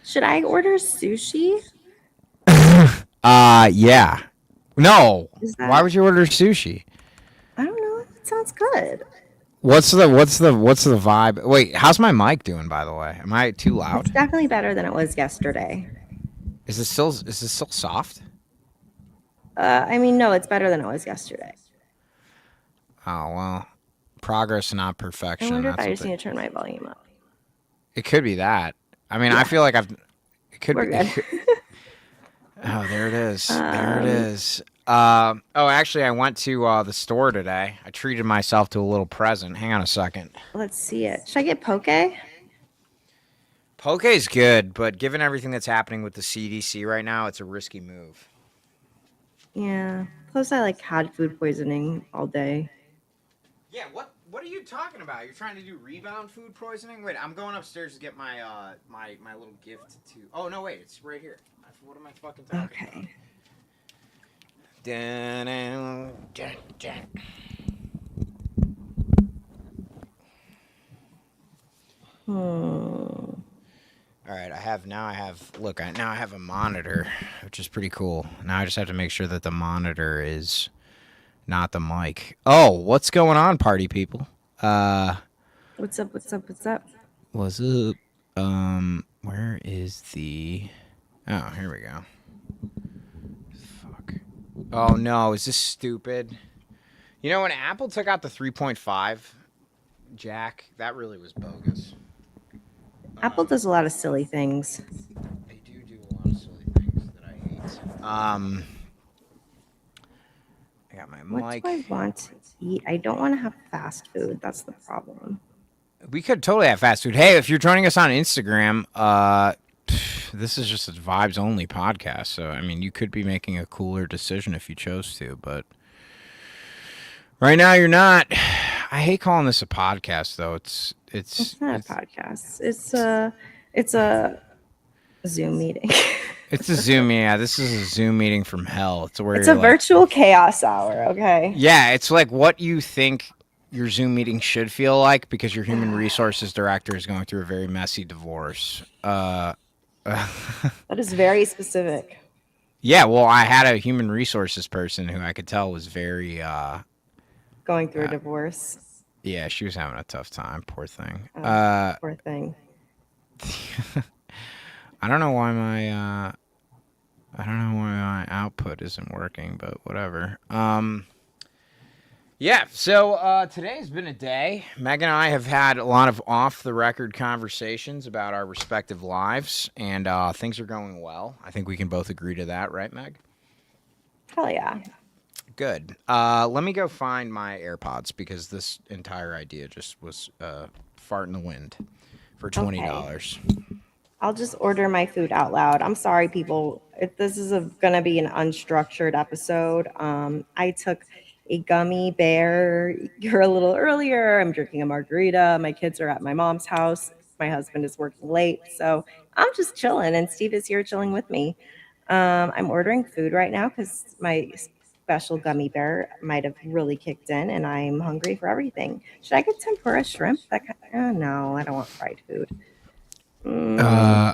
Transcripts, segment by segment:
Should I order sushi? Yeah. No. Is Why that? would you order sushi? I don't know. It sounds good. What's the vibe? Wait, how's my mic doing, by the way? Am I too It's loud? definitely better than it was yesterday. Is this still soft? I mean, no, it's better than it was yesterday. Oh well. Progress, not I perfection. wonder if That's I what just need to turn my volume up. it could be that. I mean, I Yeah, feel like it could we're be good. oh, there it is. There it um, is. Oh, actually, I went to the store today. I treated myself to a little present. Hang on a second. let's see it. Should I get poke? Poke's good, but given everything that's happening with the CDC right now, it's a risky move. Yeah. Plus, I like had food poisoning all day. Yeah, what are you talking about? You're trying to do rebound food poisoning? Wait, I'm going upstairs to get my little gift to. Oh no, wait, it's right here. What am I fucking talking about? Okay. Dun, dun, dun. Hmm. All right, now I have a monitor, which is pretty cool. Now I just have to make sure that the monitor is not the mic. Oh, what's going on, party people? Uh, What's up? What's up? What's up? what's up? Where is the? Oh, here we go. Fuck. Oh no, is this stupid? You know when Apple took out the 3.5 jack, that really was bogus. Apple does a lot of silly things. They do a lot of silly things that I hate. I got my What do mic. I want to eat? I don't want to have fast food. That's the problem. We could totally have fast food. Hey, if you're joining us on Instagram, this is just a vibes only podcast. So I mean, you could be making a cooler decision if you chose to, but right now you're not. I hate calling this a podcast though. It's not a podcast. It's a Zoom meeting. It's a Zoom. Yeah, this is a Zoom meeting from hell. It's where It's you're a like, virtual chaos hour. Okay. yeah, it's like what you think your Zoom meeting should feel like because your human resources director is going through a very messy divorce. That is very specific. Yeah, well, I had a human resources person who I could tell was very, Going through a divorce. yeah, she was having a tough time. Poor thing. Oh, poor thing. I don't know why my output isn't working, but whatever. Yeah, so today's been a day. Meg and I have had a lot of off-the-record conversations about our respective lives, and things are going well. I think we can both agree to that, right, Meg? Hell yeah. Good. Let me go find my AirPods because this entire idea just was fart in the wind for $20. I'll just order my food out loud. I'm sorry, people. This is gonna be an unstructured episode. I took a gummy bear here a little earlier. I'm drinking a margarita. My kids are at my mom's house. My husband is working late, so I'm just chilling, and Steve is here chilling with me. I'm ordering food right now because my special gummy bear might have really kicked in, and I'm hungry for everything. Should I get tempura shrimp? No, I don't want fried food. Uh,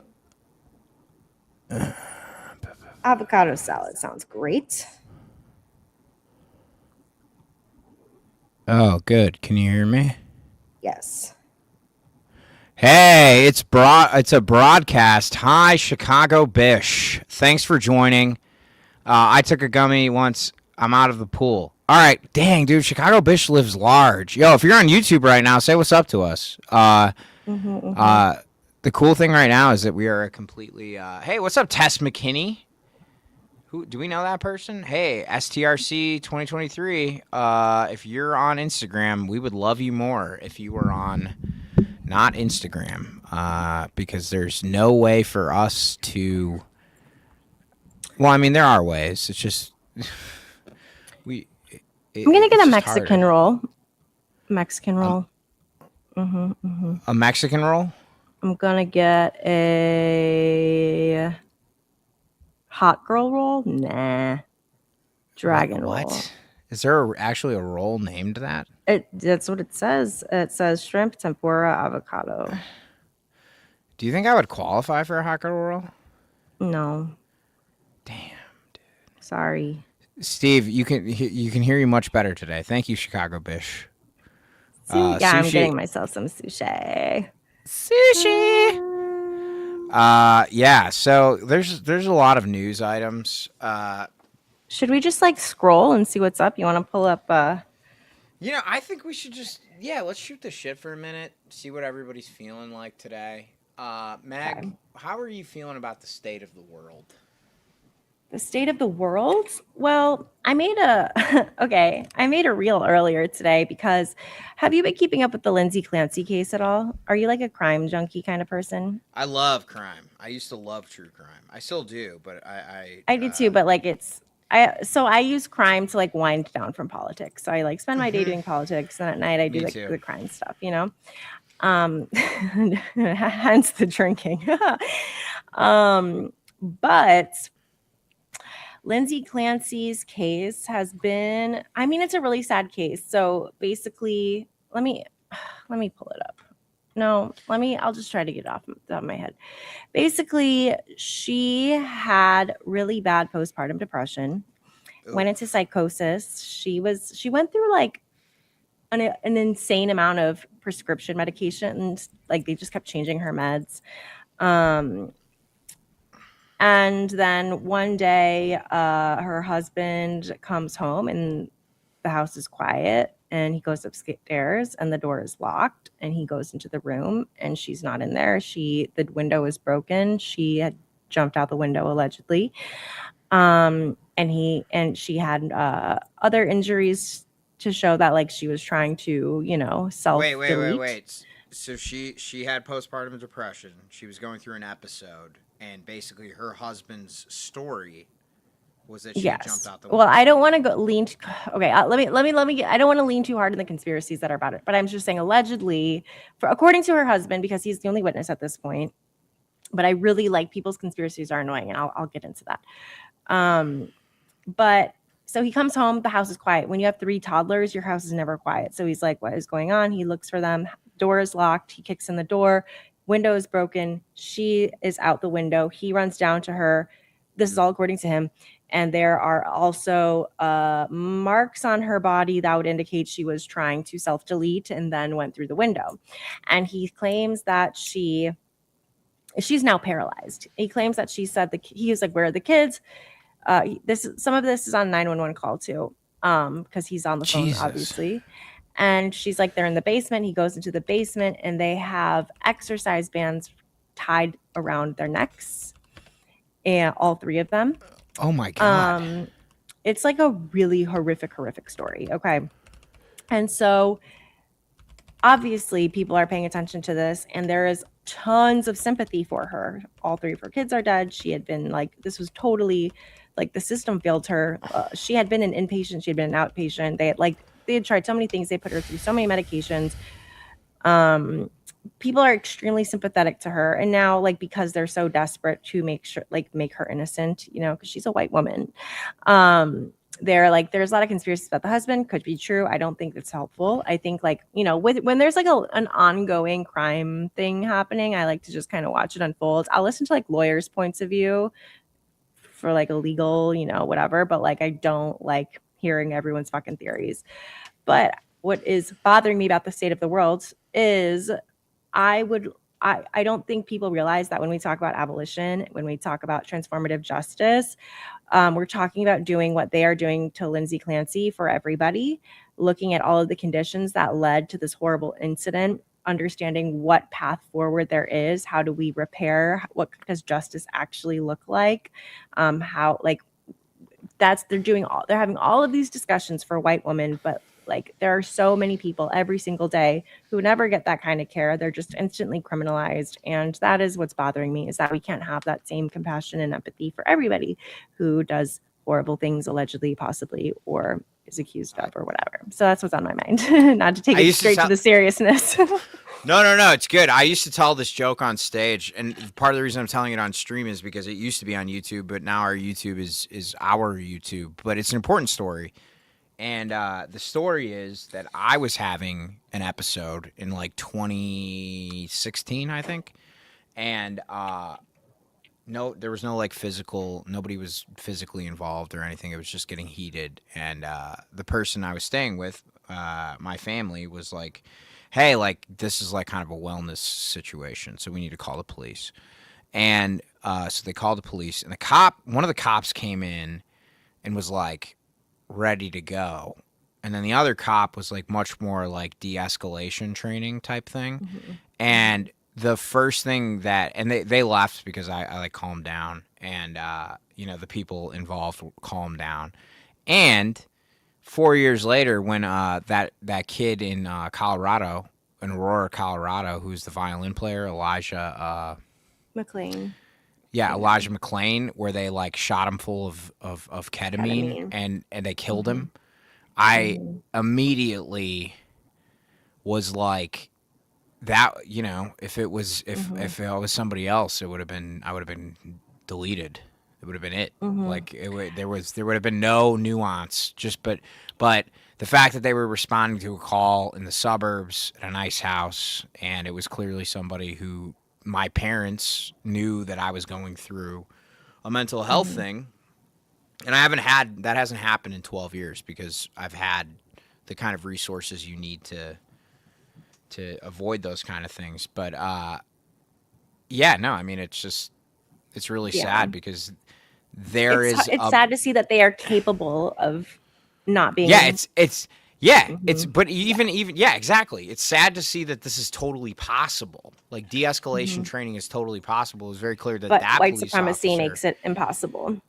Avocado salad sounds great. oh, good. Can you hear me? Yes. Hey, it's a broadcast. Hi, Chicago Bish. Thanks for joining. I took a gummy once. I'm out of the pool. All right, dang, dude. Chicago Bish lives large. Yo, if you're on YouTube right now, say what's up to us. The cool thing right now is that we are a completely. Hey, what's up, Tess McKinney? Who do we know that person? Hey, STRC 2023. If you're on Instagram, we would love you more if you were on not Instagram, because there's no way for us to. Well, I mean, there are ways. It's just we. I'm gonna get a just Mexican harder. roll. Mexican roll. A Mexican roll. I'm gonna get a hot girl roll. Nah. Dragon roll. What? Is there actually a roll named that? That's what it says. It says shrimp, tempura, avocado. Do you think I would qualify for a hot girl role? No, Damn. sorry. Steve, you can hear you much better today. Thank you, Chicago Bish. Yeah, I'm Sushi. getting myself some sushi. Sushi. Mm, Yeah. So there's a lot of news items. should we just like scroll and see what's up? You want to pull up? I think we should just let's shoot the shit for a minute. See what everybody's feeling like today. Meg, Okay. how are you feeling about the state of the world? The state of the world? Well, I made a okay. I made a reel earlier today because have you been keeping up with the Lindsay Clancy case at all? Are you like a crime junkie kind of person? I love crime. I used to love true crime. I still do, but I do too, but like I use crime to like wind down from politics. So I like spend my day doing politics, and at night I do Me like too. the crime stuff, hence the drinking. But Lindsay Clancy's case has been, I mean, it's a really sad case. So basically, let me pull it up. No, I'll just try to get it off the top of my head. Basically, she had really bad postpartum depression, Ooh. went into psychosis. She went through like an insane amount of prescription medications. Like they just kept changing her meds. And then one day, her husband comes home and the house is quiet. And he goes upstairs and the door is locked. And he goes into the room and she's not in there. The window is broken. She had jumped out the window allegedly. And she had other injuries to show that like she was trying to, self delete. Wait. So she had postpartum depression. She was going through an episode, and basically her husband's story was that she had jumped Yes. out the Well, window. I don't want to go lean. Okay, I don't want to lean too hard in the conspiracies that are about it, but I'm just saying allegedly, according to her husband, because he's the only witness at this point. But I really like people's conspiracies are annoying, and I'll get into that. But so he comes home, the house is quiet. When you have 3 toddlers, your house is never quiet. So he's like, what is going on? He looks for them. Door is locked. He kicks in the door. Window is broken. She is out the window. He runs down to her. This is all according to him. And there are also marks on her body that would indicate she was trying to self-delete and then went through the window. And he claims that she's now paralyzed. He claims that she said he was like, where are the kids? Some of this is on 911 call too, because he's on the phone, Jesus. obviously. And she's like, they're in the basement. He goes into the basement and they have exercise bands tied around their necks, and all 3 of them. Oh my god. It's like a really horrific story. Okay. And so obviously people are paying attention to this, and there is tons of sympathy for her. All 3 of her kids are dead. She had been like, this was totally like the system failed her. She had been an inpatient. She had been an outpatient. They had tried so many things. They put her through so many medications. People are extremely sympathetic to her. And now, like, because they're so desperate to make her innocent, because she's a white woman. They're like, there's a lot of conspiracies about the husband. Could be true. I don't think that's helpful. I think when there's like an ongoing crime thing happening, I like to just kind of watch it unfold. I'll listen to like lawyers' points of view for like a legal, whatever. But like, I don't like hearing everyone's fucking theories. But what is bothering me about the state of the world is I don't think people realize that when we talk about abolition, when we talk about transformative justice, we're talking about doing what they are doing to Lindsay Clancy for everybody, looking at all of the conditions that led to this horrible incident, understanding what path forward there is, how do we repair, what does justice actually look like, how like they're having all of these discussions for white women, but like there are so many people every single day who never get that kind of care. They're just instantly criminalized. And that is what's bothering me, is that we can't have that same compassion and empathy for everybody who does horrible things allegedly, possibly, or is accused of or whatever. So that's what's on my mind. Not to take it straight to the seriousness. No, it's good. I used to tell this joke on stage, and part of the reason I'm telling it on stream is because it used to be on YouTube, but now our YouTube is our YouTube. But it's an important story. And the story is that I was having an episode in like 2016, I think. and no, there was no like physical. Nobody was physically involved or anything. It was just getting heated, and the person I was staying with, my family, was like, "Hey, like this is like kind of a wellness situation, so we need to call the police." And so they called the police, and one of the cops came in and was like ready to go. And then the other cop was like much more like de-escalation training type thing. Mm-hmm. And the first thing that, and they left because I like calmed down, and the people involved calmed down. And 4 years later, when that kid in Colorado, in Aurora, Colorado, who's the violin player, Elijah, McLean. yeah, Yeah. Elijah McClain, where they like shot him full of ketamine, Ketamine. and they killed Mm-hmm. him. I Mm-hmm. immediately was like, that, if it was, Mm-hmm. if it was somebody else, I would have been deleted. It would have been it. Mm-hmm. Like there would have been no nuance. But the fact that they were responding to a call in the suburbs at a nice house, and it was clearly somebody who my parents knew that I was going through a mental health Mm-hmm. thing, and that hasn't happened in 12 years because I've had the kind of resources you need to avoid those kind of things. But yeah, no, I mean, it's really Yeah. sad because there is It's a sad to see that they are capable of not yeah, being. it's yeah, Mm-hmm. but even yeah, exactly. It's sad to see that this is totally possible. Like Mm-hmm. de-escalation training is totally possible. It was very clear that But that white police supremacy officer. makes it impossible.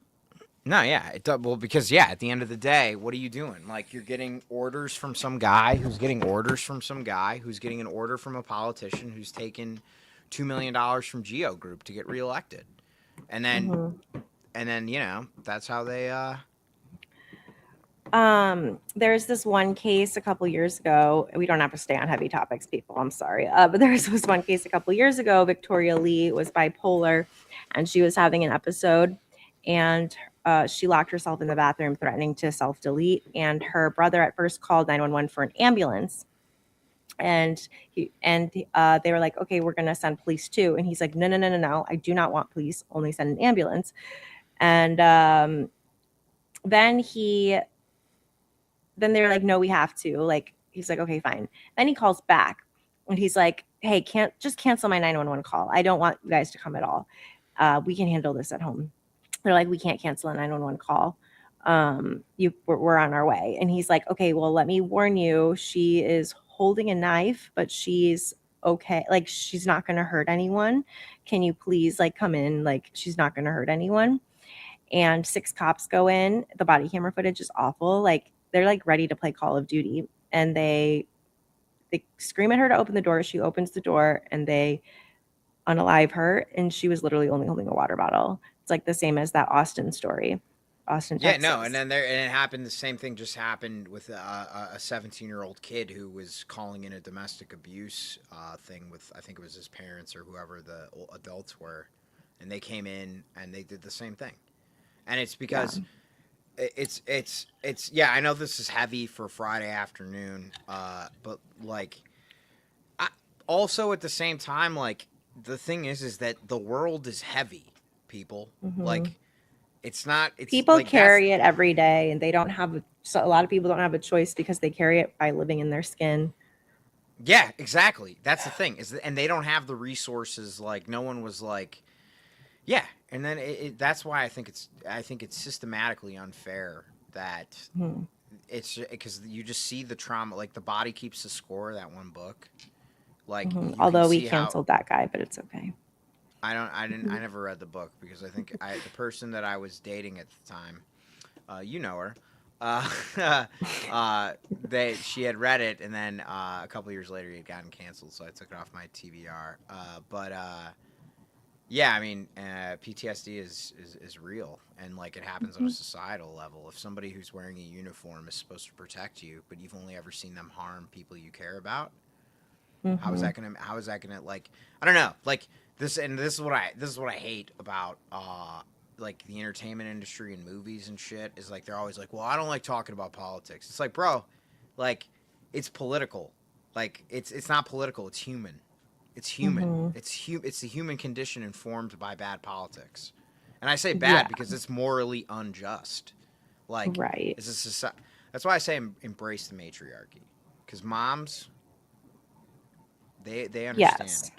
No, yeah, it does. Well, because yeah, at the end of the day, what are you doing? Like you're getting orders from some guy who's getting orders from some guy who's getting an order from a politician who's taken $2 million from Geo Group to get reelected, and then Mm-hmm. that's how they. There's this one case a couple years ago. We don't have to stay on heavy topics, people. I'm sorry. But there's this one case a couple years ago. Victoria Lee was bipolar and she was having an episode, and she locked herself in the bathroom, threatening to self delete. And her brother at first called 911 for an ambulance. And they were like, okay, we're going to send police too. And he's like, no, no, no, no, no. I do not want police. Only send an ambulance. And then he then they're like, no, we have to. Like, he's like, okay, fine. Then he calls back and he's like, hey, can't just cancel my 911 call. I don't want you guys to come at all. We can handle this at home. They're like, we can't cancel a 911 call. We're on our way. And he's like, okay, well, let me warn you. She is holding a knife, but she's okay. Like, she's not going to hurt anyone. Can you please like come in? Like, she's not going to hurt anyone. And 6 cops go in. The body camera footage is awful. Like, they're like ready to play Call of Duty, and they scream at her to open the door. She opens the door and they unalive her, and she was literally only holding a water bottle. It's like the same as that Austin story, Austin, Yeah, no, and Texas. then it happened. The same thing just happened with a 17-year-old kid who was calling in a domestic abuse thing with, I think it was his parents or whoever the adults were, and they came in and they did the same thing. And it's Yeah. because it's yeah. I know this is heavy for Friday afternoon, but like, also at the same time, like the thing is that the world is heavy, people. Mm-hmm. Like it's not. It's People like that's carry it every day, and they don't have so a lot of people don't have a choice because they carry it by living in their skin. yeah, exactly. That's the thing and they don't have the resources. Like no one was like, yeah, and then that's why I think it's systematically unfair that Mm-hmm. it's because you just see the trauma. Like the body keeps the score. That one book. Like Mm-hmm. you can Although we see how canceled that guy, but it's okay. I never read the book because I think the person that I was dating at the time, you know her, uh, she had read it and then a couple years later it had gotten canceled, so I took it off my TBR. But yeah, I mean, PTSD is real, and like it happens on a Mm-hmm. societal level. If somebody who's wearing a uniform is supposed to protect you, but you've only ever seen them harm people you care about, Mm-hmm. how is that gonna like I don't know, like this is what I hate about like the entertainment industry and movies and shit is like they're always like, well, I don't like talking about politics. It's like, bro, like it's political. Like it's not political, it's human. It's human. Hmm. It's the human condition informed by bad politics. And I say Yeah, bad because it's morally unjust. Like, right. it's a society. That's why I say embrace the matriarchy. Because moms, they understand. Yes.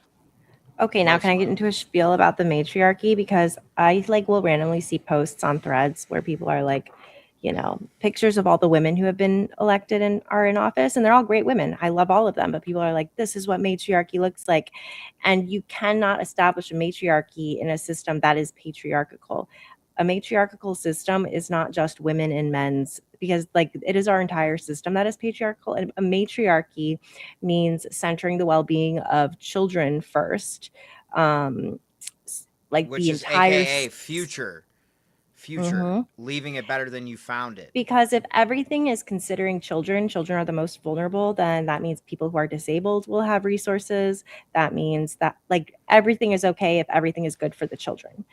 Okay, now can Most I get moms. into a spiel about the matriarchy? Because I like will randomly see posts on threads where people are like, pictures of all the women who have been elected and are in office, and they're all great women. I love all of them, but people are like, this is what matriarchy looks like. And you cannot establish a matriarchy in a system that is patriarchal. A matriarchal system is not just women and men's, because like it is our entire system that is patriarchal. And a matriarchy means centering the well-being of children first, um like Which the is entire AKA future. Future. Mhm. Leaving it better than you found it. Because if everything is considering children, children are the most vulnerable, then that means people who are disabled will have resources. That means that like everything is okay if everything is good for the children.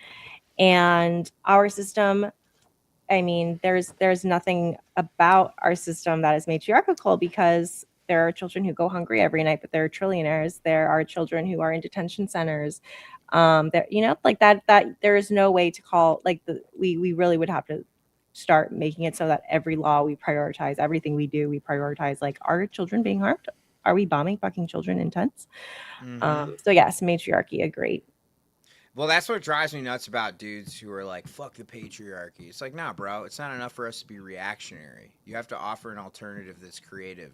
And our system, I mean, there's nothing about our system that is matriarchal, because there are children who go hungry every night, but they're trillionaires. There are children who are in detention centers. There, like that there is no way to call like we really would have to start making it so that every law we prioritize, everything we do, we prioritize like, are children being harmed? Are we bombing fucking children in tents? Mm-hmm. So yes, matriarchy, a great. Well, that's what drives me nuts about dudes who are like, fuck the patriarchy. It's like, nah, bro, it's not enough for us to be reactionary. You have to offer an alternative that's creative.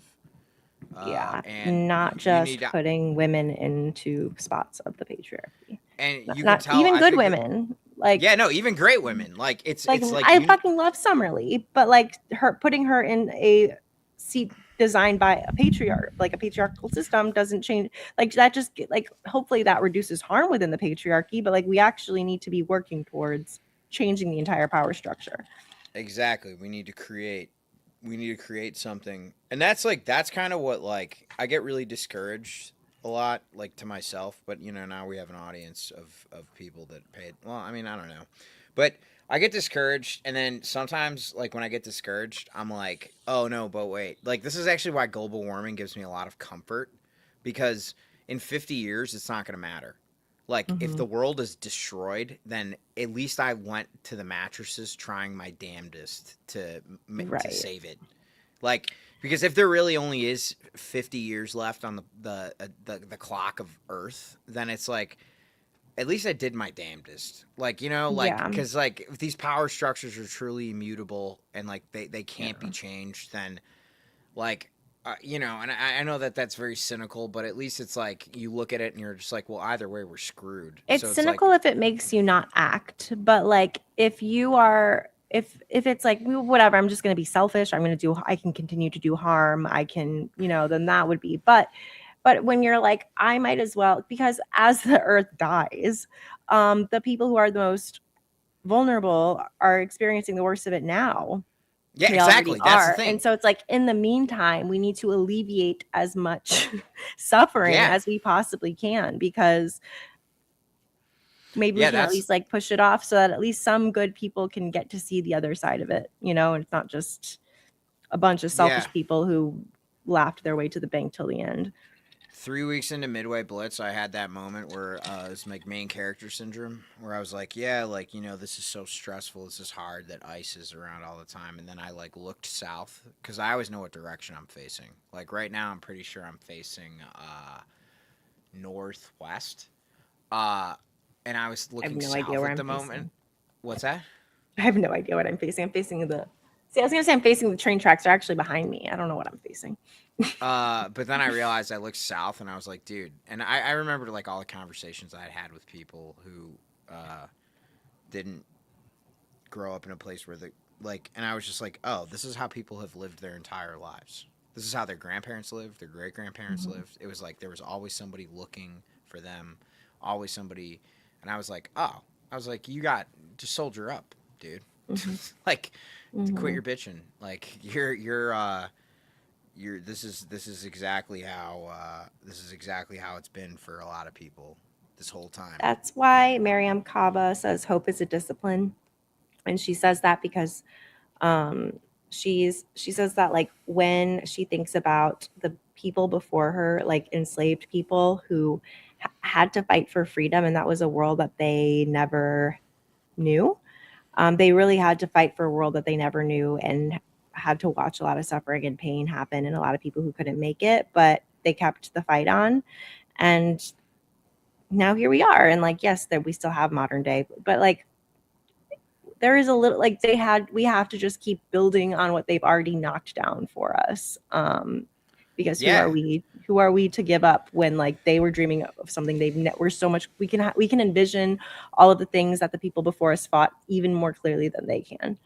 Yeah, And not you need just putting women into spots of the patriarchy. and Not, you can not tell, even I good think that, women. Like, yeah, no, even great women. Like, like it's like I you, fucking love Summerly, but like her putting her in a seat designed by a patriarch, like a patriarchal system, doesn't change. Like that just like hopefully that reduces harm within the patriarchy, but like we actually need to be working towards changing the entire power structure. exactly. We need to create something. And that's like, that's kind of what, like, I get really discouraged a lot, like to myself, but now we have an audience of people that paid. Well, I mean, I don't know. But I get discouraged, and then sometimes, like when I get discouraged, I'm like, "Oh no, but wait!" Like this is actually why global warming gives me a lot of comfort, because in 50 years, it's not going to matter. Like if Mm-hmm. the world is destroyed, then at least I went to the mattresses trying my damnedest to Right. save it. Like because if there really only is 50 years left on the clock of Earth, then it's like at least I did my damnedest. Like, like, Yeah. because, like, if these power structures are truly immutable and, like, they can't be Yeah. changed, then, like, and I know that that's very cynical, but at least it's like you look at it and you're just like, well, either way, we're screwed. It's So it's like, cynical if it makes you not act, but like if you are if it's like, "Well, whatever, I'm just going to be selfish, I can continue to do harm, I can, then that would be, but when you're like, I might as well, because as the earth dies, the people who are the most vulnerable are experiencing the worst of it now. yeah, They already exactly. That's the are. And thing. so it's like, in the meantime, we need to alleviate as much suffering Yeah. as we possibly can, because maybe we Yeah, can at that's, least like push it off so that at least some good people can get to see the other side of it, and it's not just a bunch of yeah. selfish people who laughed their way to the bank till the end. 3 weeks into Midway Blitz, I had that moment where it's like main character syndrome, where I was like, yeah, like this is so stressful, this is hard that ice is around all the time, and then I like looked south because I always know what direction I'm facing. Like right now, I'm pretty sure I'm facing northwest, uh, and I was I have looking no idea south where at I'm the moment. facing. What's that? I have no idea what I'm facing. I'm facing the See, I was gonna say I'm facing the train tracks are actually behind me. I don't know what I'm facing. But then I realized I looked south and I was like, dude. And I remembered like all the conversations I had with people who didn't grow up in a place where and I was just like, oh, this is how people have lived their entire lives. This is how their grandparents lived, their great grandparents Mhm. lived. It was like there was always somebody looking for them, always somebody. And I was like, oh, I was like, you got just soldier up, dude. Mhm. Like, quit Mhm. your bitching. Like you're this is exactly how it's been for a lot of people this whole time. That's why Mariam Kaba says hope is a discipline, and she says that because um she says that like when she thinks about the people before her, like enslaved people who had to fight for freedom, and that was a world that they never knew. They really had to fight for a world that they never knew and had to watch a lot of suffering and pain happen and a lot of people who couldn't make it, but they kept the fight on. And now here we are. And like, yes, that we still have modern day, but like there is a little like we have to just keep building on what they've already knocked down for us. Because Yeah. who are we to give up when like they were dreaming of something we're so much we can envision all of the things that the people before us fought even more clearly than they can.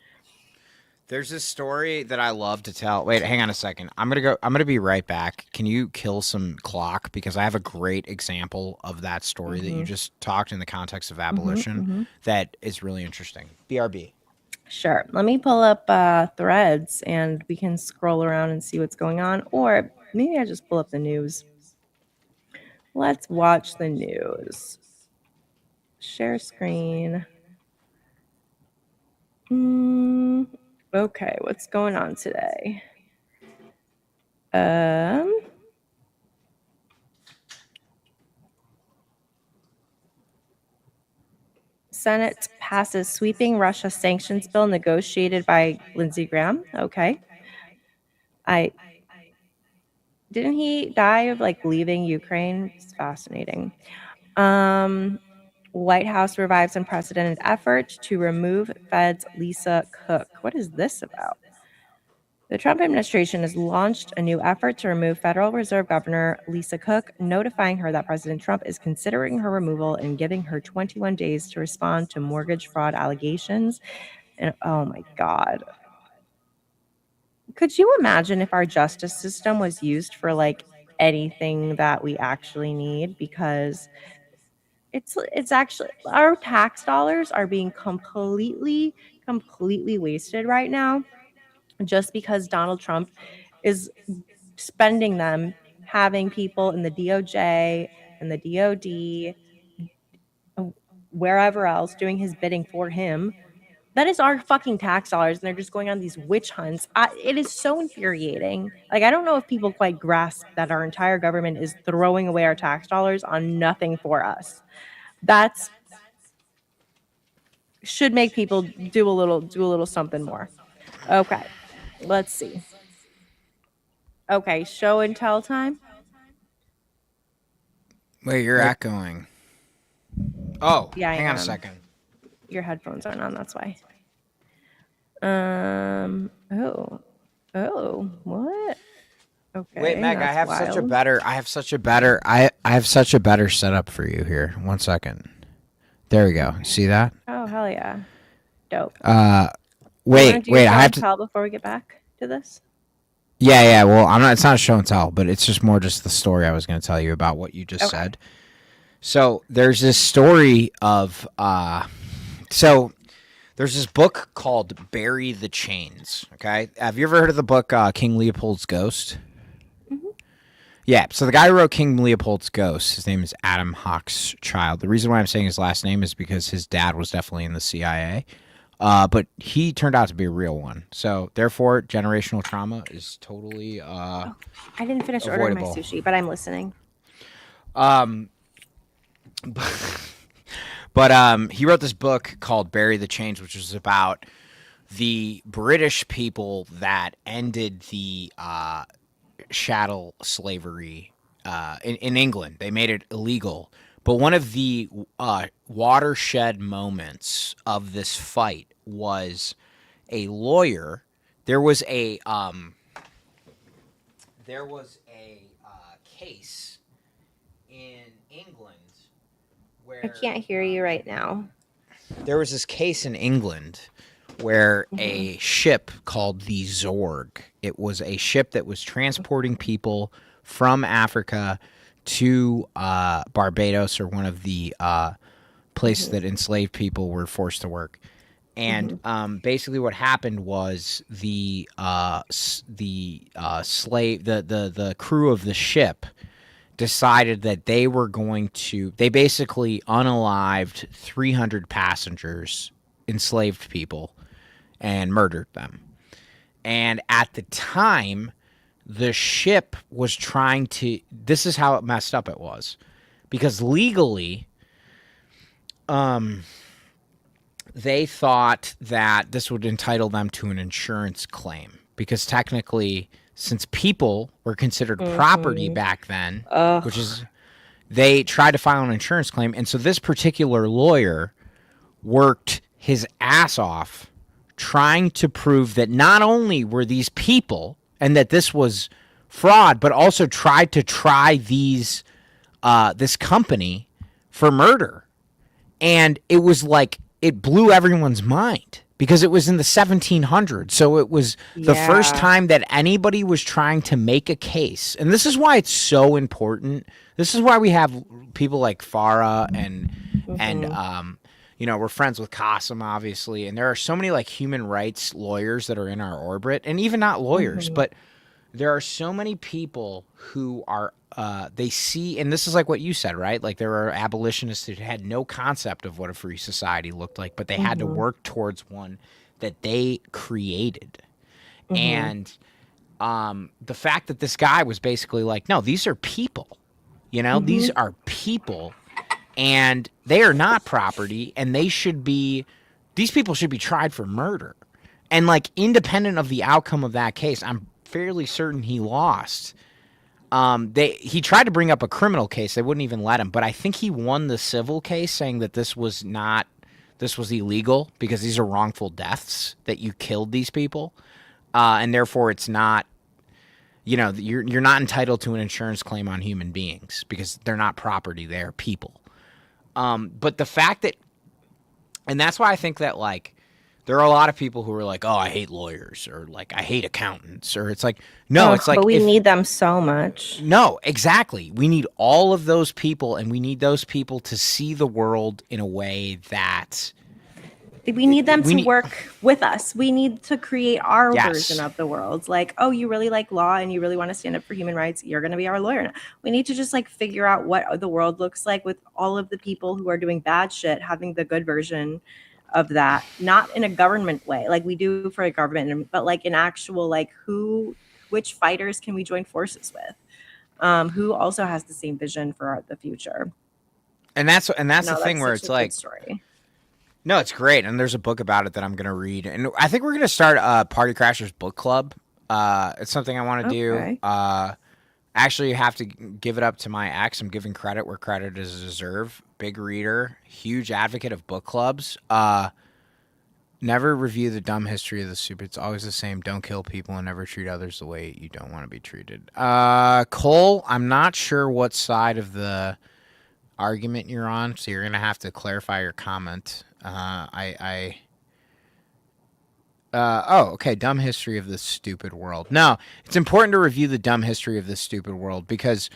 There's this story that I love to tell. Wait, hang on a second. I'm gonna be right back. Can you kill some clock, because I have a great example of that story that you just talked in the context of abolition that is really interesting. BRB. Sure. Let me pull up threads and we can scroll around and see what's going on, or maybe I just pull up the news. Let's watch the news. Share screen. Okay, what's going on today? Senate passes sweeping Russia sanctions bill negotiated by Lindsey Graham. Okay. Didn't he die of like leaving Ukraine? It's fascinating. White House revives unprecedented effort to remove Fed's Lisa Cook. What is this about? The Trump administration has launched a new effort to remove Federal Reserve Governor Lisa Cook, notifying her that President Trump is considering her removal and giving her 21 days to respond to mortgage fraud allegations. And oh my God. Could you imagine if our justice system was used for like anything that we actually need? Because it's actually our tax dollars are being completely wasted right now just because Donald Trump is spending them, having people in the DOJ and the DOD, wherever else, doing his bidding for him. That is our fucking tax dollars, and they're just going on these witch hunts. It is so infuriating. Like, I don't know if people quite grasp that our entire government is throwing away our tax dollars on nothing for us. That's should make people do a little something more. Okay, let's see. Okay, show and tell time. Wait, you're echoing. Oh, Yeah, hang on a second. Your headphones aren't on, that's why. What? Okay. Wait, Meg, I have wild. such a better setup for you here. 1 second. There we go. See that? Oh, hell yeah. Dope. Wait, I have to tell before we get back to this. Yeah. Well, it's not a show and tell, but it's just more just the story I was going to tell you about what you just said. So there's this story of there's this book called Bury the Chains. Okay, have you ever heard of the book King Leopold's Ghost? Mm-hmm. Yeah. So the guy who wrote King Leopold's Ghost, his name is Adam Hochschild. The reason why I'm saying his last name is because his dad was definitely in the CIA. But he turned out to be a real one. So, therefore, generational trauma is totally I didn't finish avoidable. ordering my sushi, but I'm listening. But he wrote this book called Bury the Chains, which was about the British people that ended the chattel slavery in England. They made it illegal. But one of the watershed moments of this fight was a lawyer. There was a case in England where I can't hear you right now. There was this case in England where a ship called the Zorg. It was a ship that was transporting people from Africa to Barbados, or one of the places that enslaved people were forced to work. And basically, what happened was the crew of the ship decided that they were going to. They basically unalived 300 passengers, enslaved people, and murdered them. And at the time, the ship was trying to. This is how messed up it was. because legally, they thought that this would entitle them to an insurance claim because technically, since people were considered property back then, which is they tried to file an insurance claim, and so this particular lawyer worked his ass off trying to prove that not only were these people and that this was fraud, but also tried to try these this company for murder. And it was like it blew everyone's mind because it was in the 1700s. So it was the first time that anybody was trying to make a case. And this is why it's so important. This is why we have people like Farah and we're friends with Qasim, obviously. And there are so many like human rights lawyers that are in our orbit, and even not lawyers, but there are so many people who are they see, and this is like what you said, right? Like there are abolitionists that had no concept of what a free society looked like, but they had to work towards one that they created. And the fact that this guy was basically like, no, these are people, these are people, and they are not property, and these people should be tried for murder. And like independent of the outcome of that case, I'm fairly certain he lost. He tried to bring up a criminal case. They wouldn't even let him, but I think he won the civil case saying that this was illegal because these are wrongful deaths, that you killed these people. And therefore it's not, you're not entitled to an insurance claim on human beings because they're not property. They're people. But the fact that, and that's why I think that like, there are a lot of people who are like, oh, I hate lawyers, or like, I hate accountants, or it's like, no, it's like, but we need them so much. No, exactly. We need all of those people, and we need those people to see the world in a way that we need them to work with us. We need to create our version of the world. Like, oh, you really like law and you really want to stand up for human rights. You're going to be our lawyer now. We need to just like figure out what the world looks like with all of the people who are doing bad shit, having the good version of that, not in a government way like we do for a government, but like an actual like which fighters can we join forces with, who also has the same vision for the future. And that's the thing where it's like, story. No, it's great, and there's a book about it that I'm gonna read, and I think we're gonna start a Party Crashers book club. It's something I want to do. Actually, you have to give it up to my ex. I'm giving credit where credit is deserved. Big reader, huge advocate of book clubs. Never review the dumb history of the stupid. It's always the same. Don't kill people and never treat others the way you don't want to be treated. Cole, I'm not sure what side of the argument you're on, so you're going to have to clarify your comment. Okay. Dumb history of this stupid world. No, it's important to review the dumb history of this stupid world because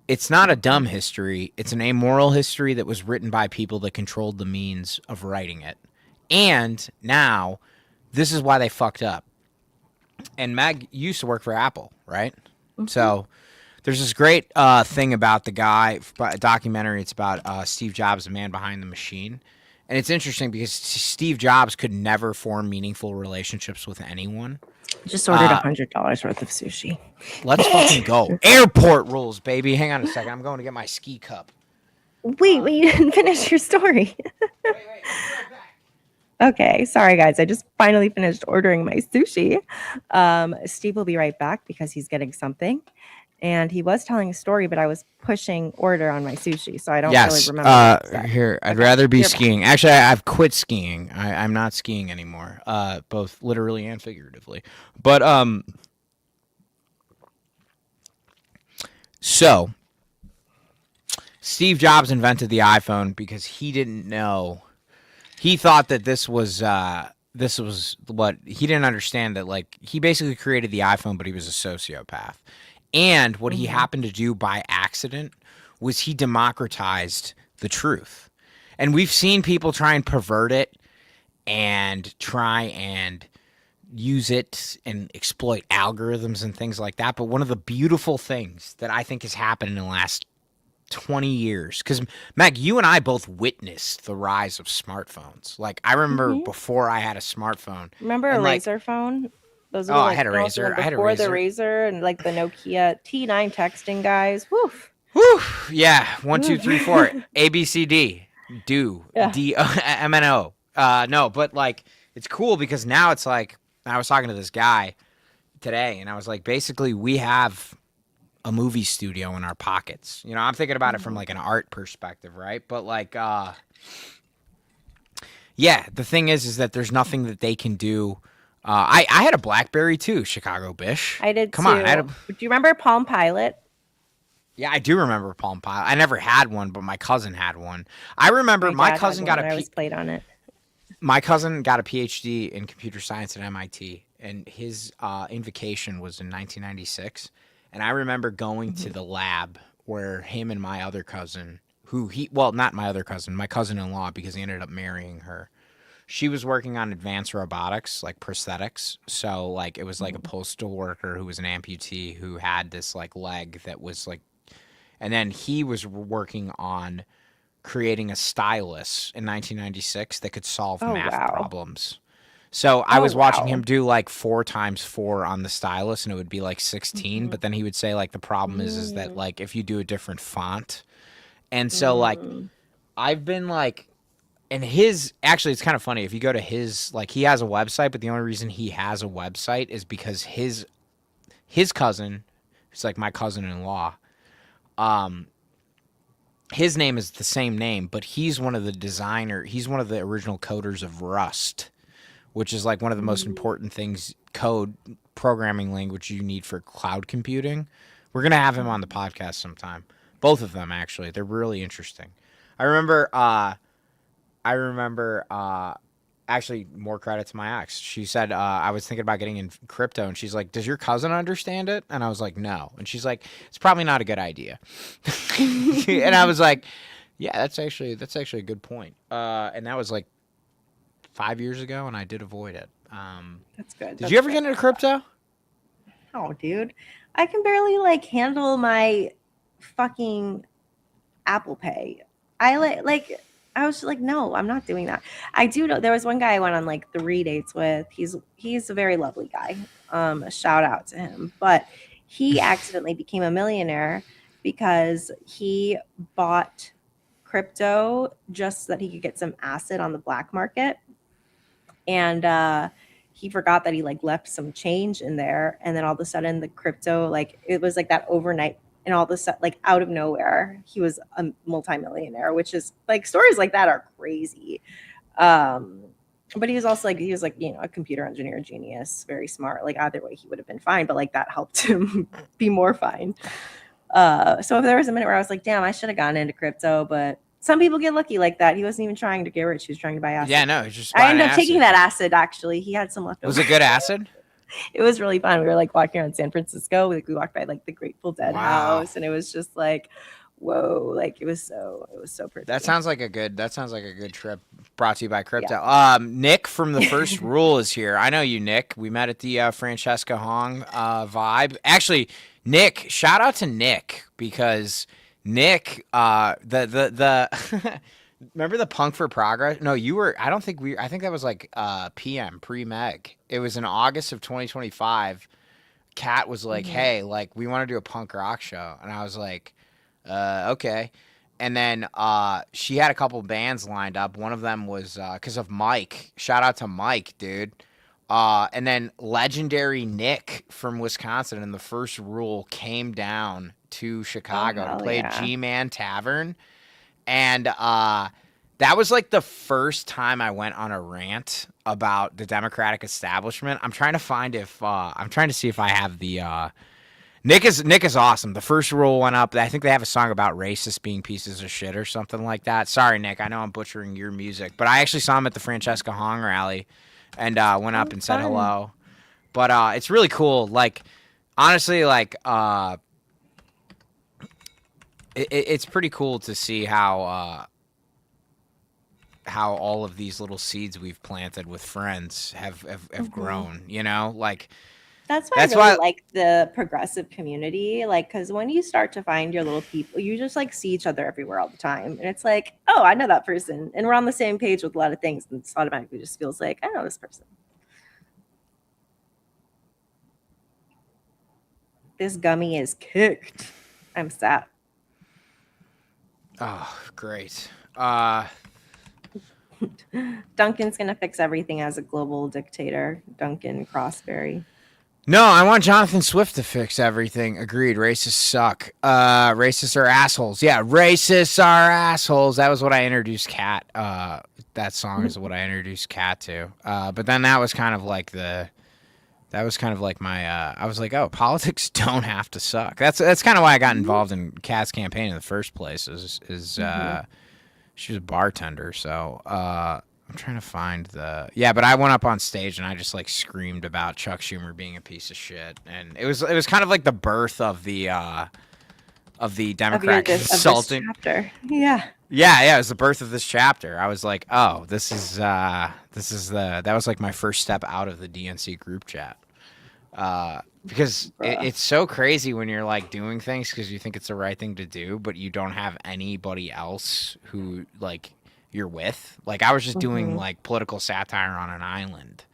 it's not a dumb history. It's an amoral history that was written by people that controlled the means of writing it. And now this is why they fucked up. And Meg used to work for Apple, right? So there's this great thing about the guy, a documentary. It's about Steve Jobs, the man behind the machine. And it's interesting because Steve Jobs could never form meaningful relationships with anyone. Just ordered $100 worth of sushi. Let's fucking go. Airport rules, baby. Hang on a second. I'm going to get my ski cup. Wait, you didn't finish your story. wait. Okay, sorry guys. I just finally finished ordering my sushi. Steve will be right back because he's getting something. And he was telling a story, but I was pushing order on my sushi, so I don't really remember. Here, I'd rather be skiing. Actually, I've quit skiing. I'm not skiing anymore, both literally and figuratively. But so Steve Jobs invented the iPhone because he didn't know. He thought that this was what he didn't understand, that like he basically created the iPhone, but he was a sociopath. And what he happened to do by accident was he democratized the truth. And we've seen people try and pervert it and try and use it and exploit algorithms and things like that. But one of the beautiful things that I think has happened in the last 20 years, because Meg, you and I both witnessed the rise of smartphones. Like I remember before I had a smartphone. Remember a Razr phone? Those I had a Razr. Before the Razr and like the Nokia T9 texting guys. Woof. Whew, yeah, 1, 2, 3, 4, A B C D, do Yeah. D M N O. No, but like it's cool because now it's like I was talking to this guy today, and I was like, basically, we have a movie studio in our pockets. You know, I'm thinking about it from like an art perspective, right? But like, yeah, the thing is that there's nothing that they can do. I had a BlackBerry too, Chicago Bish. I did Come on, I had a, too. Do you remember Palm Pilot? yeah, I do remember Palm Pilot. I never had one, but my cousin had one. I remember My my dad had cousin one, got and I always played on it. my cousin got a PhD in computer science at MIT, and his invocation was in 1996. And I remember going to the lab where him and my other cousin, well, not my other cousin, my cousin-in-law, because he ended up marrying her. She was working on advanced robotics, like prosthetics. So like it was like a postal worker who was an amputee who had this like leg that was like, and then he was working on creating a stylus in 1996 that could solve Oh math wow. problems. So I Oh was watching him wow. do like 4 times 4 on the stylus, and it would be like 16. Mhm. But then he would say like the problem is that Mm, like if you do a different font, and so like mm. I've been like, and his actually it's kind of funny if you go to his like he has a website, but the only reason he has a website is because his cousin, who's like my cousin-in-law, um, his name is the same name, but he's one of the designer. He's one of the original coders of Rust, which is like one of the most Mm. important things code programming language you need for cloud computing. We're gonna have him on the podcast sometime. Both of them actually. They're really interesting. I remember I remember actually more credit to my ex. She said I was thinking about getting in crypto, and she's like, "Does your cousin understand it?" And I was like, "No." And she's like, "It's probably not a good idea." And I was like, "Yeah, that's actually a good point." And that was like 5 years ago, and I did avoid it. That's good. Did you That's ever good. get into crypto? Oh, dude, I can barely like handle my fucking Apple Pay. I like I was just like, no, I'm not doing that. I do know there was one guy I went on like 3 dates with. He's a very lovely guy. A shout out to him. But he accidentally became a millionaire because he bought crypto just so that he could get some acid on the black market. And he forgot that he like left some change in there, and then all of a sudden the crypto, like it was like that overnight, and all of a sudden like out of nowhere he was a multimillionaire, which is like stories like that are crazy. um but he was like, you know, a computer engineer genius, very smart. Like either way he would have been fine, but like that helped him be more fine. So if there was a minute where I was like, damn, I should have gone into crypto, but some people get lucky like that. He wasn't even trying to get rich, he was trying to buy Yeah, acid. no, it's just I buying ended up taking acid. that acid. Actually, he had some left Was over. it good acid? It was really fun. We were like walking around San Francisco. Like we walked by like the Grateful Dead Wow. house, and it was just like, whoa! Like it was so That pretty. sounds like a good trip brought to you by Yeah. crypto. Nick from the First Rule is here. I know you, Nick. We met at the Francesca Hong vibe. Actually, Nick, shout out to Nick because Nick, the remember the Punk for Progress? No, you were. I don't think we. I think that was like PM pre Meg. It was in August of 2025. Kat was like, Mhm. "Hey, like we want to do a punk rock show," and I was like, okay. And then she had a couple bands lined up. One of them was because of Mike. Shout out to Mike, dude. And then legendary Nick from Wisconsin in the First Rule came down to Oh Chicago to hell play at yeah! G Man Tavern. And that was like the first time I went on a rant about the Democratic establishment. I'm trying to see if I have the Nick is awesome. The First Rule went up. I think they have a song about racists being pieces of shit or something like that. Sorry, Nick. I know I'm butchering your music, but I actually saw him at the Francesca Hong rally and went up Oh and said fun. hello. But it's really cool. Like honestly, like it's pretty cool to see how all of these little seeds we've planted with friends have Mhm. grown. You know, like That's why I that's really why. like the progressive community. Like, because when you start to find your little people, you just like see each other everywhere all the time. And it's like, oh, I know that person. And we're on the same page with a lot of things. And it's automatically just feels like, I know this person. This gummy is cooked. I'm sad. Oh, great. Duncan's gonna fix everything as a global dictator. Duncan Crossberry. No, I want Jonathan Swift to fix everything. Agreed. Racists suck. Racists are assholes. Yeah, racists are assholes. That was what I introduced Kat. That song is what I introduced Kat to. But then that was kind of like my. I was like, oh, politics don't have to suck. That's kind of why I got involved in Kat's campaign in the first place. She was a bartender, so I'm trying to find but I went up on stage and I just like screamed about Chuck Schumer being a piece of shit, and it was kind of like the birth of the Democrat consulting chapter. Yeah. Yeah, it was the birth of this chapter. I was like, oh, that was like my first step out of the DNC group chat. Because it's so crazy when you're like doing things because you think it's the right thing to do, but you don't have anybody else who like you're with. Like I was just doing like political satire on an island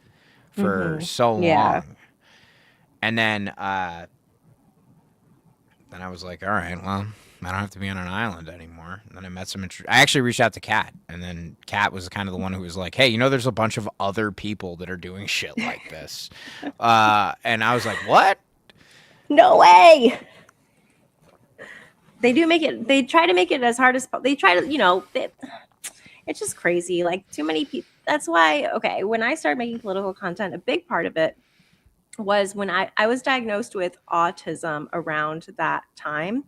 for so long. And then I was like, all right, well, I don't have to be on an island anymore. And then I met I actually reached out to Kat, and then Kat was kind of the one who was like, hey, there's a bunch of other people that are doing shit like this. And I was like, what? No way. They try to make it as hard as they try to, it's just crazy. Like too many people. That's why, okay, when I started making political content, a big part of it was when I was diagnosed with autism around that time.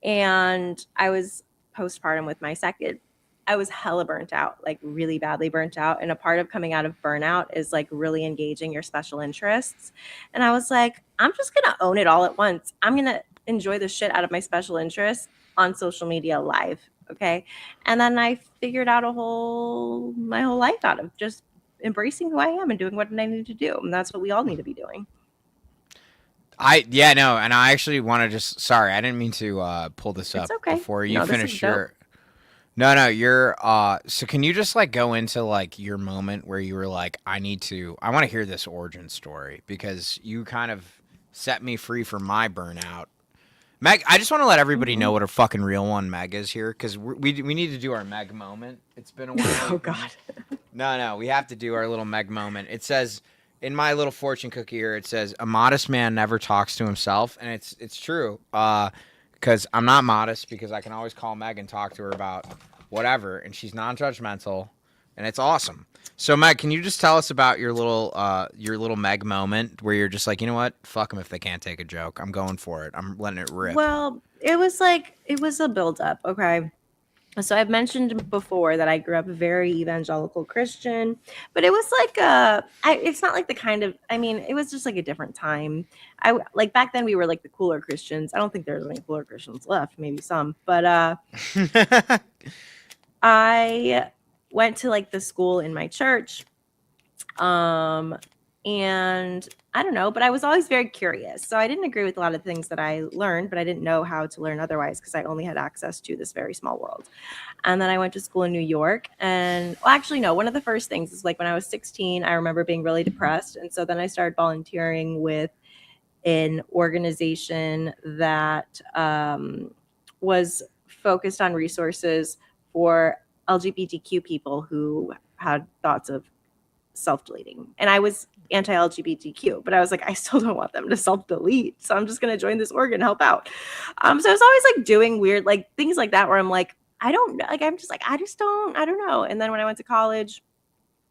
And I was postpartum with my second. I was hella burnt out, like really badly burnt out. And a part of coming out of burnout is like really engaging your special interests. And I was like, I'm just going to own it all at once. I'm going to enjoy the shit out of my special interests on social media live. Okay. And then I figured out my whole life out of just embracing who I am and doing what I need to do. And that's what we all need to be doing. And I actually want to sorry, I didn't mean to pull this up before you finish your. No, you're. So can you just like go into like your moment where you were like, I want to hear this origin story because you kind of set me free from my burnout. Meg, I just want to let everybody know what a fucking real one Meg is here because we need to do our Meg moment. It's been a while. Oh God. No, we have to do our little Meg moment. It says. In my little fortune cookie here, it says a modest man never talks to himself, and it's true. Because I'm not modest because I can always call Meg and talk to her about whatever, and she's non-judgmental, and it's awesome. So Meg, can you just tell us about your little Meg moment where you're just like, you know what, fuck them if they can't take a joke. I'm going for it. I'm letting it rip. Well, it was a build-up. Okay. So I've mentioned before that I grew up very evangelical Christian, but it was like it's not like the kind of, it was just like a different time. Like back then we were like the cooler Christians. I don't think there's any cooler Christians left, maybe some, but I went to like the school in my church. And I don't know, but I was always very curious. So I didn't agree with a lot of things that I learned, but I didn't know how to learn otherwise because I only had access to this very small world. And then I went to school in New York. And well, actually, no, one of the first things is like when I was 16, I remember being really depressed. And so then I started volunteering with an organization that was focused on resources for LGBTQ people who had thoughts of self-deleting. And I was anti-LGBTQ, but I was like, I still don't want them to self-delete. So I'm just going to join this org and help out. So I was always like doing weird, like things like that, where I'm like, I don't know. Like, I'm just like, I don't know. And then when I went to college,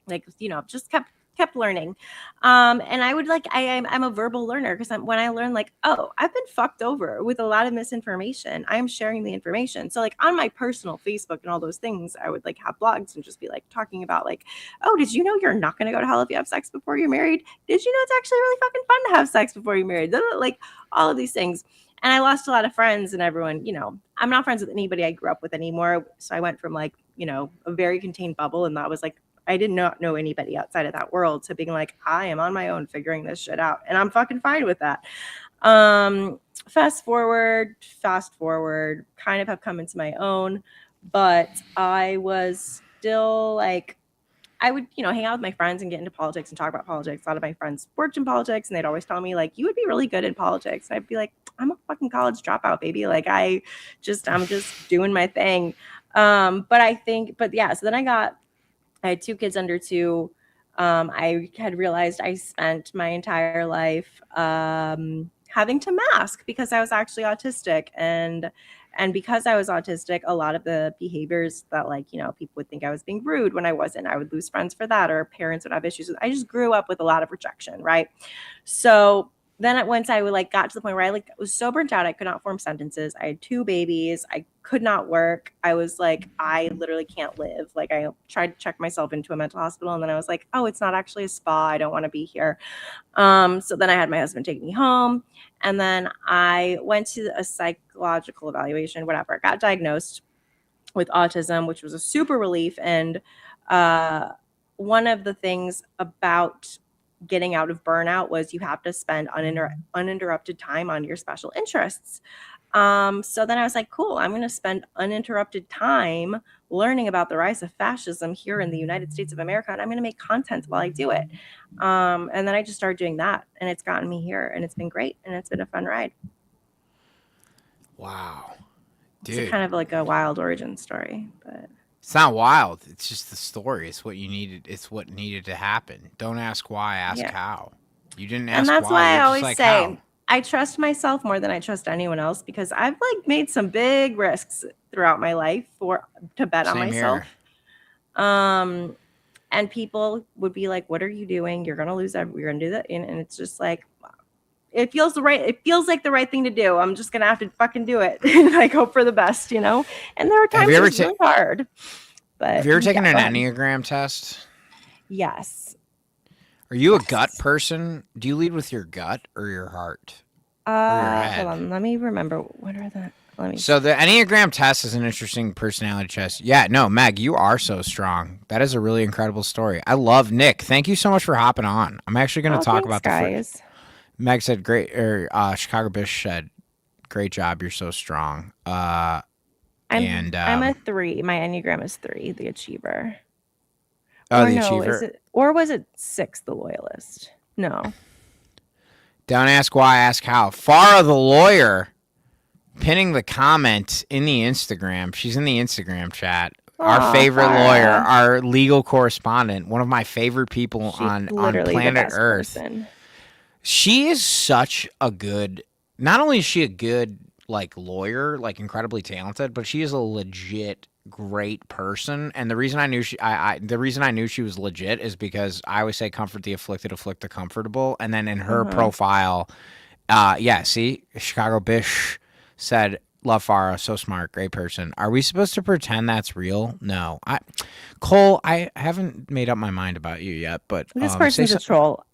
like, just kept learning. And I would like, I'm a verbal learner because when I learn like, oh, I've been fucked over with a lot of misinformation, I'm sharing the information. So like on my personal Facebook and all those things, I would like have blogs and just be like talking about like, oh, did you know you're not going to go to hell if you have sex before you're married? Did you know it's actually really fucking fun to have sex before you're married? Like all of these things. And I lost a lot of friends and everyone, I'm not friends with anybody I grew up with anymore. So I went from like, a very contained bubble. And that was like, I did not know anybody outside of that world to being like, I am on my own figuring this shit out. And I'm fucking fine with that. Fast forward, kind of have come into my own. But I was still like, I would, hang out with my friends and get into politics and talk about politics. A lot of my friends worked in politics and they'd always tell me like, you would be really good in politics. I'd be like, I'm a fucking college dropout, baby. Like I'm just doing my thing. But yeah, so then I had 2 kids under 2. I had realized I spent my entire life having to mask because I was actually autistic, and because I was autistic, a lot of the behaviors that people would think I was being rude when I wasn't. I would lose friends for that, or parents would have issues with. I just grew up with a lot of rejection, right? So then once I would got to the point where I was so burnt out, I could not form sentences. I had 2 babies. I could not work. I was like, I literally can't live. Like I tried to check myself into a mental hospital, and then I was like, oh, it's not actually a spa. I don't want to be here. So then I had my husband take me home, and then I went to a psychological evaluation, whatever. Got diagnosed with autism, which was a super relief. And one of the things about getting out of burnout was you have to spend uninterrupted time on your special interests. So then I was like, cool, I'm going to spend uninterrupted time learning about the rise of fascism here in the United States of America, and I'm going to make content while I do it. And then I just started doing that, and it's gotten me here, and it's been great, and it's been a fun ride. Wow. Dude. It's kind of like a wild origin story, but it's not wild. It's just the story. It's what you needed. It's what needed to happen. Don't ask why, ask how. You didn't ask why. And that's why I always say, how. I trust myself more than I trust anyone else, because I've made some big risks throughout my life to bet on myself. Here. And people would be like, what are you doing? You're going to lose everything. You're going to do that. And it's just like, it feels like the right thing to do. I'm just going to have to fucking do it. And hope for the best, And there are times it's really hard. But have you ever taken an Enneagram test? Yes. Are you a gut person? Do you lead with your gut or your heart? Or your head? Hold on. Let me remember. What are the... So the Enneagram test is an interesting personality test. Yeah, no, Meg, you are so strong. That is a really incredible story. I love Nick. Thank you so much for hopping on. I'm actually going to talk about guys. Meg said great, or Chicago Bish said, great job. You're so strong. I'm a 3. My Enneagram is 3, the achiever. Oh, the achiever. Or was it 6, the loyalist? No. Don't ask why, ask how. Farah the lawyer pinning the comment in the Instagram. She's in the Instagram chat. Our favorite lawyer, our legal correspondent, one of my favorite people on planet Earth. Person. She is such a good, not only is she a good lawyer, incredibly talented, but she is a legit great person. And the reason I knew she was legit is because I always say comfort the afflicted, afflict the comfortable. And then in her profile, see, Chicago Bish said, love Farah, so smart, great person. Are we supposed to pretend that's real? No. Cole, I haven't made up my mind about you yet, but this person's a troll.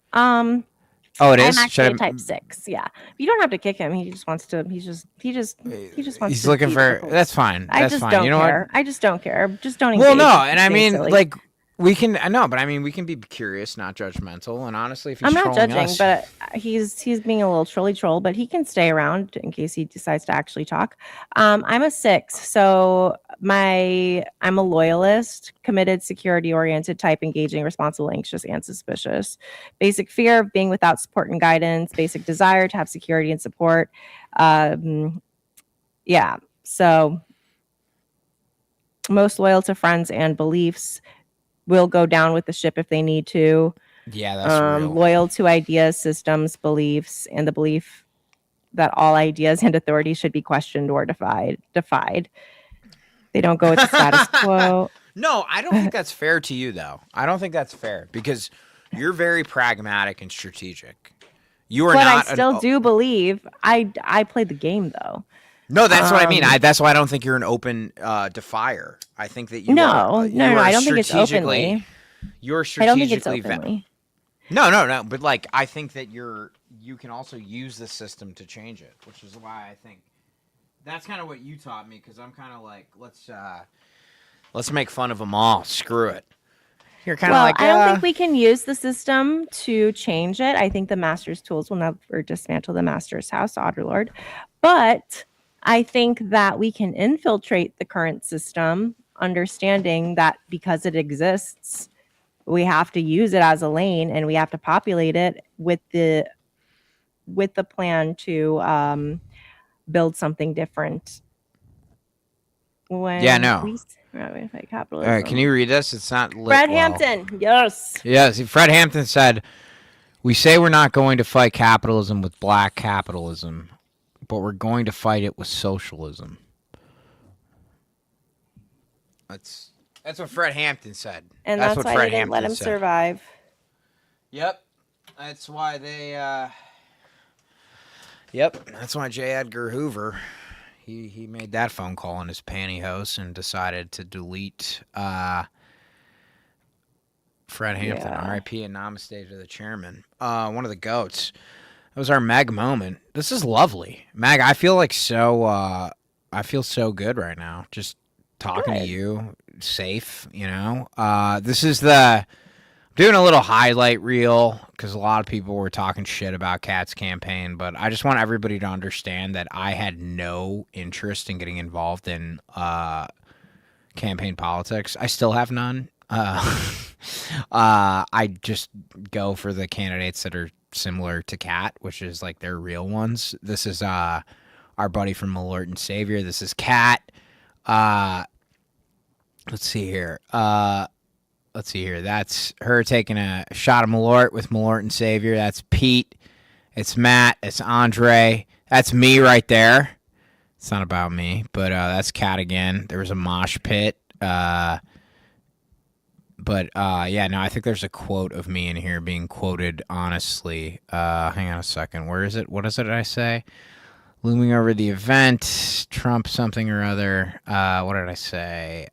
Oh, it is. I'm actually a type 6. Yeah, you don't have to kick him. He just wants to. He just wants. He's looking for. That's fine. That's fine. Don't you know care. what? I just don't care. Just don't engage. Well, no, and I mean, silly. we can. I know, but I mean, we can be curious, not judgmental. And honestly, if he's I'm not judging, us, but he's being a little troll, but he can stay around in case he decides to actually talk. I'm a 6, so I'm a loyalist, committed, security-oriented type, engaging, responsible, anxious, and suspicious. Basic fear of being without support and guidance. Basic desire to have security and support. Yeah, so most loyal to friends and beliefs. Will go down with the ship if they need to. Yeah, that's real. Loyal to ideas, systems, beliefs, and the belief that all ideas and authorities should be questioned or defied. They don't go with the status quo. No, I don't think that's fair to you, though. I don't think that's fair because you're very pragmatic and strategic. You are not. But I still do believe I played the game, though. No, that's what I mean. That's why I don't think you're an open defier. I think that you No, I don't think it's openly. You're strategically. I don't think it's openly. No. But I think that you can also use the system to change it, which is why I think that's kind of what you taught me. Because I'm kind of let's make fun of them all. Screw it. You're kind of I don't think we can use the system to change it. I think the master's tools will never dismantle the master's house, Otterlord. But I think that we can infiltrate the current system, understanding that because it exists, we have to use it as a lane, and we have to populate it with the plan to build something different. When Yeah, no. we fight All capitalism. right, can you read this? It's not Fred Hampton, yes. Yeah, see, Fred Hampton said, "We say we're not going to fight capitalism with black capitalism, but we're going to fight it with socialism." That's what Fred Hampton said. And that's what why Fred they didn't let Hampton him said. survive. Yep. That's why they Yep, that's why J. Edgar Hoover he made that phone call in his pantyhose and decided to delete Fred Hampton. Yeah. R.I.P. and namaste to the chairman. One of the goats. That was our Meg moment. This is lovely. Meg, I feel like I feel so good right now. Just talking to you, safe, you know. This is doing a little highlight reel because a lot of people were talking shit about Kat's campaign, but I just want everybody to understand that I had no interest in getting involved in campaign politics. I still have none. I just go for the candidates that are similar to Kat, which is like their real ones. This is our buddy from Malort and Savior. This is Kat. Let's see here. That's her taking a shot of Malort with Malort and Savior. That's Pete. It's Matt. It's Andre. That's me right there. It's not about me, but that's Kat again. There was a mosh pit. Yeah, no, I think there's a quote of me in here being quoted honestly. Hang on a second. Where is it? What is it I say? Looming over the event, Trump something or other. What did I say?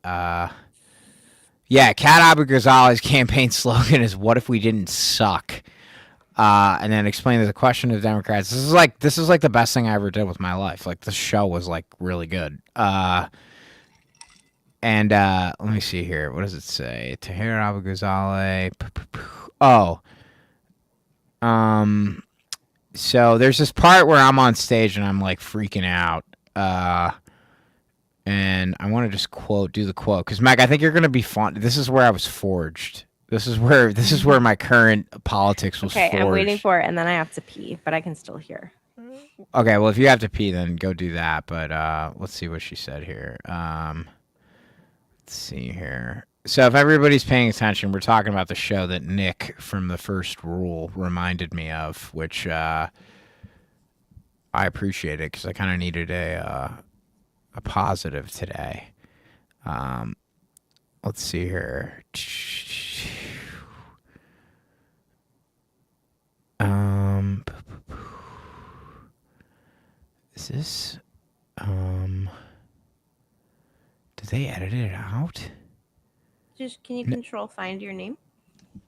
Yeah, Kat Abu Ghazali's campaign slogan is "What if we didn't suck?" And then explain the question to Democrats. This is like the best thing I ever did with my life. Like, the show was like really good. And let me see here. What does it say? Tahir Abu Ghazali. So there's this part where I'm on stage and I'm like freaking out. And I want to just do the quote, because Meg, I think you're gonna be fun. This is where I was forged. This is where my current politics was forged. Okay, I'm waiting for it, and then I have to pee, but I can still hear. Okay, well, if you have to pee, then go do that. But let's see what she said here. Let's see here. So if everybody's paying attention, we're talking about the show that Nick from The First Rule reminded me of, which I appreciate it because I kind of needed a positive today. Let's see here. Is this did they edit it out? Just can you control find your name?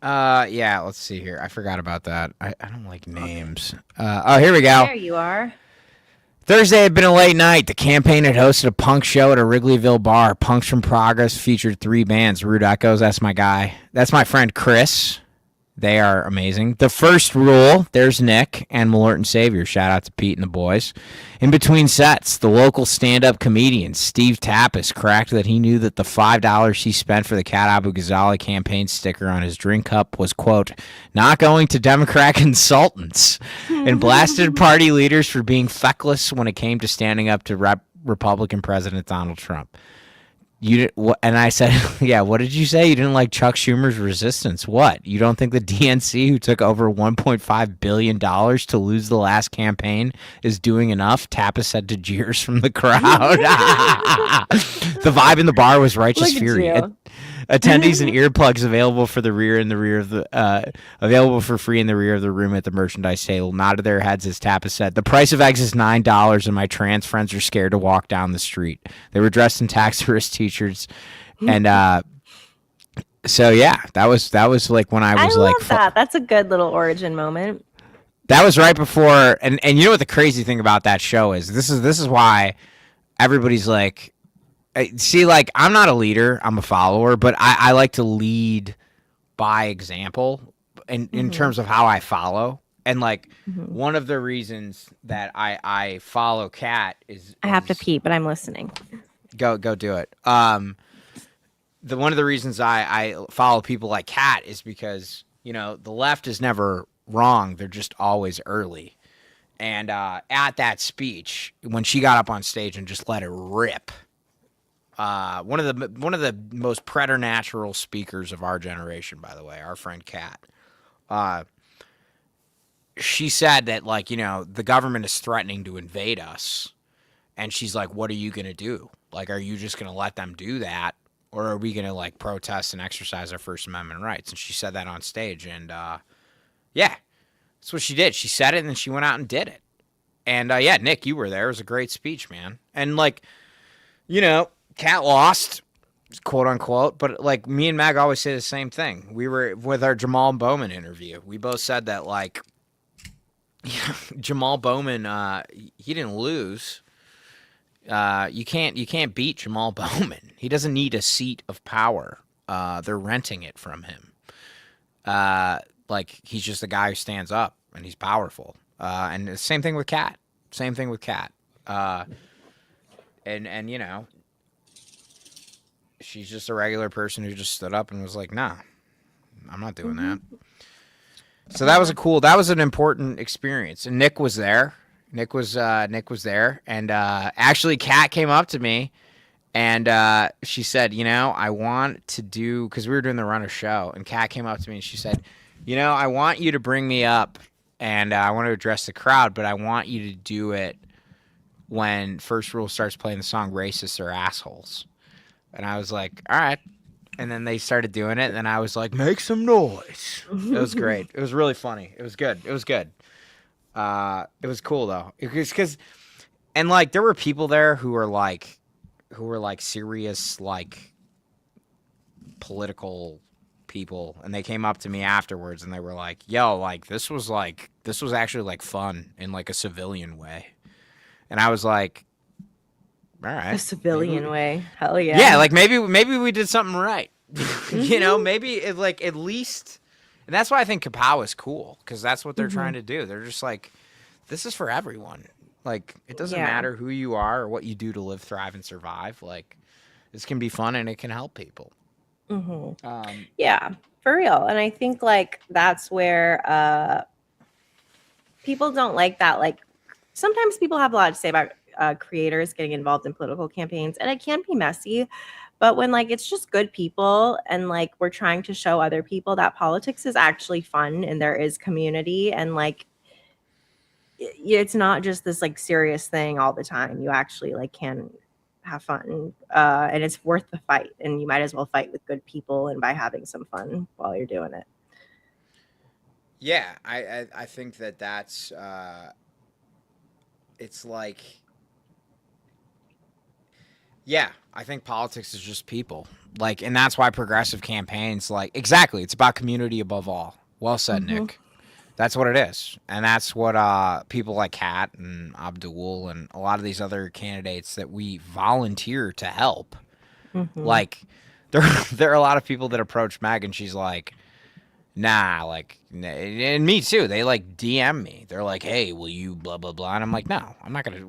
Yeah, let's see here. I forgot about that. I don't like names. Here we go. There you are. Thursday had been a late night. The campaign had hosted a punk show at a Wrigleyville bar. Punks from Progress featured 3 bands. Rude Echoes, that's my guy. That's my friend Chris. They are amazing. The First Rule, there's Nick and Malort and Savior. Shout out to Pete and the boys. In between sets, the local stand-up comedian Steve Tapas cracked that he knew that the $5 he spent for the Kat Abu Ghazali campaign sticker on his drink cup was, quote, not going to Democrat consultants, and blasted party leaders for being feckless when it came to standing up to Republican President Donald Trump. And I said, yeah, what did you say? You didn't like Chuck Schumer's resistance. What? You don't think the DNC, who took over $1.5 billion to lose the last campaign, is doing enough? Tapas said to jeers from the crowd. The vibe in the bar was righteous fury. Attendees and earplugs available for available for free in the rear of the room at the merchandise table nodded their heads as Tapas said, the price of eggs is $9 and my trans friends are scared to walk down the street. They were dressed in tax tourist t-shirts. And so yeah, that was like when I was I like love that. That's a good little origin moment. That was right before, and you know what the crazy thing about that show is? This is why everybody's like, see, like, I'm not a leader, I'm a follower, but I like to lead by example in terms of how I follow. And like one of the reasons that I follow Kat is I have to pee, but I'm listening. Go do it. one of the reasons I follow people like Kat is because, you know, the left is never wrong. They're just always early. And at that speech, when she got up on stage and just let it rip, one of the most preternatural speakers of our generation, by the way, our friend Kat, she said that, like, you know, the government is threatening to invade us, and she's like, "What are you gonna do? Like, are you just gonna let them do that, or are we gonna like protest and exercise our First Amendment rights?" And she said that on stage, and yeah, that's what she did. She said it, and then she went out and did it. And yeah, Nick, you were there. It was a great speech, man. And like, you know, Kat lost, quote unquote, but like me and Mag always say the same thing. We were with our Jamal Bowman interview. We both said that, like, Jamal Bowman, he didn't lose. You can't beat Jamal Bowman. He doesn't need a seat of power. They're renting it from him. Like, he's just a guy who stands up and he's powerful. And the same thing with Kat. Same thing with Kat. And you know, she's just a regular person who just stood up and was like, "Nah, I'm not doing that." So that was an important experience. And Nick was there. Nick was there. And actually, Kat came up to me and she said, "You know, I want to do," because we were doing the Runner show. And Kat came up to me and she said, "You know, I want you to bring me up and I want to address the crowd, but I want you to do it when First Rule starts playing the song Racists or Assholes." And I was like, "All right." And then they started doing it, and then I was like, "Make some noise." It was great. It was really funny. It was good. It was good. It was cool though. It was because, and like, there were people there who were like serious, like, political people, and they came up to me afterwards and they were like, "Yo, like, this was actually like fun in like a civilian way." And I was like, "All right." A civilian way. Hell yeah. Yeah, like maybe we did something right. You know, maybe it, like, at least, and that's why I think Kapow is cool, because that's what they're trying to do. They're just like, this is for everyone. Like, it doesn't matter who you are or what you do to live, thrive, and survive. Like, this can be fun and it can help people. Yeah, for real. And I think like that's where people don't like that. Like, sometimes people have a lot to say about creators getting involved in political campaigns, and it can be messy. But when like it's just good people and like we're trying to show other people that politics is actually fun and there is community, and like it's not just this like serious thing all the time. You actually like can have fun, and it's worth the fight, and you might as well fight with good people and by having some fun while you're doing it. Yeah, I think that's it's like, yeah, I think politics is just people. Like, and that's why progressive campaigns, like, exactly, it's about community above all. Well said, Nick. That's what it is. And that's what people like Kat and Abdul and a lot of these other candidates that we volunteer to help. Like, there are a lot of people that approach Meg and she's like, "Nah," like, and me too. They like DM me. They're like, "Hey, will you blah blah blah?" And I'm like, "No, I'm not gonna.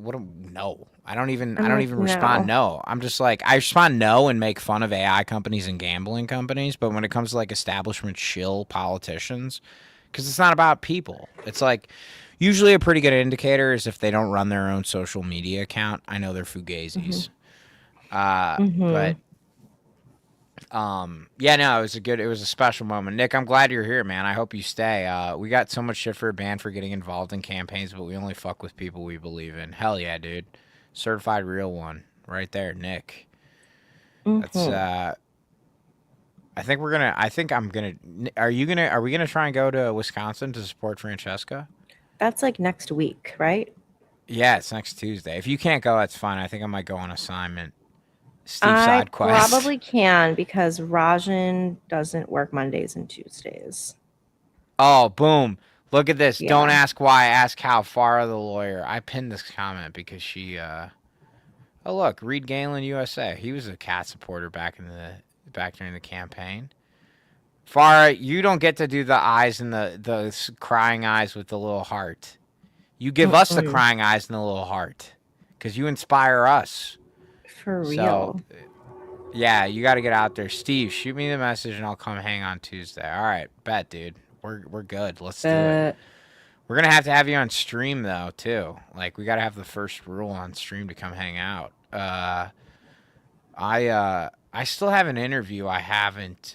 No, I don't even respond. No, I'm just like, I respond no and make fun of AI companies and gambling companies. But when it comes to like establishment shill politicians, because it's not about people. It's like, usually a pretty good indicator is if they don't run their own social media account. I know they're fugazis, but. Yeah, no, it was a special moment. Nick, I'm glad you're here, man. I hope you stay. We got so much shit for a band for getting involved in campaigns, but we only fuck with people we believe in. Hell yeah, dude. Certified real one. Right there, Nick. That's, are we gonna try and go to Wisconsin to support Francesca? That's like next week, right? Yeah, it's next Tuesday. If you can't go, that's fine. I think I might go on assignment. Steve I Sidequest. probably can because Rajan doesn't work Mondays and Tuesdays. Oh, boom. Look at this. Yeah. Don't ask why, ask how. Farah the lawyer. I pinned this comment because she oh look, Reed Galen USA. He was a Cat supporter back during the campaign. Farah, you don't get to do the eyes and the crying eyes with the little heart. You give us the crying eyes and the little heart. Because you inspire us. For real. Yeah, you got to get out there. Steve, shoot me the message and I'll come hang on Tuesday. All right, bet, dude. We're good. Let's do it. But We're gonna have to have you on stream though, too. Like we gotta have the first rule on stream to come hang out. I still have an interview I haven't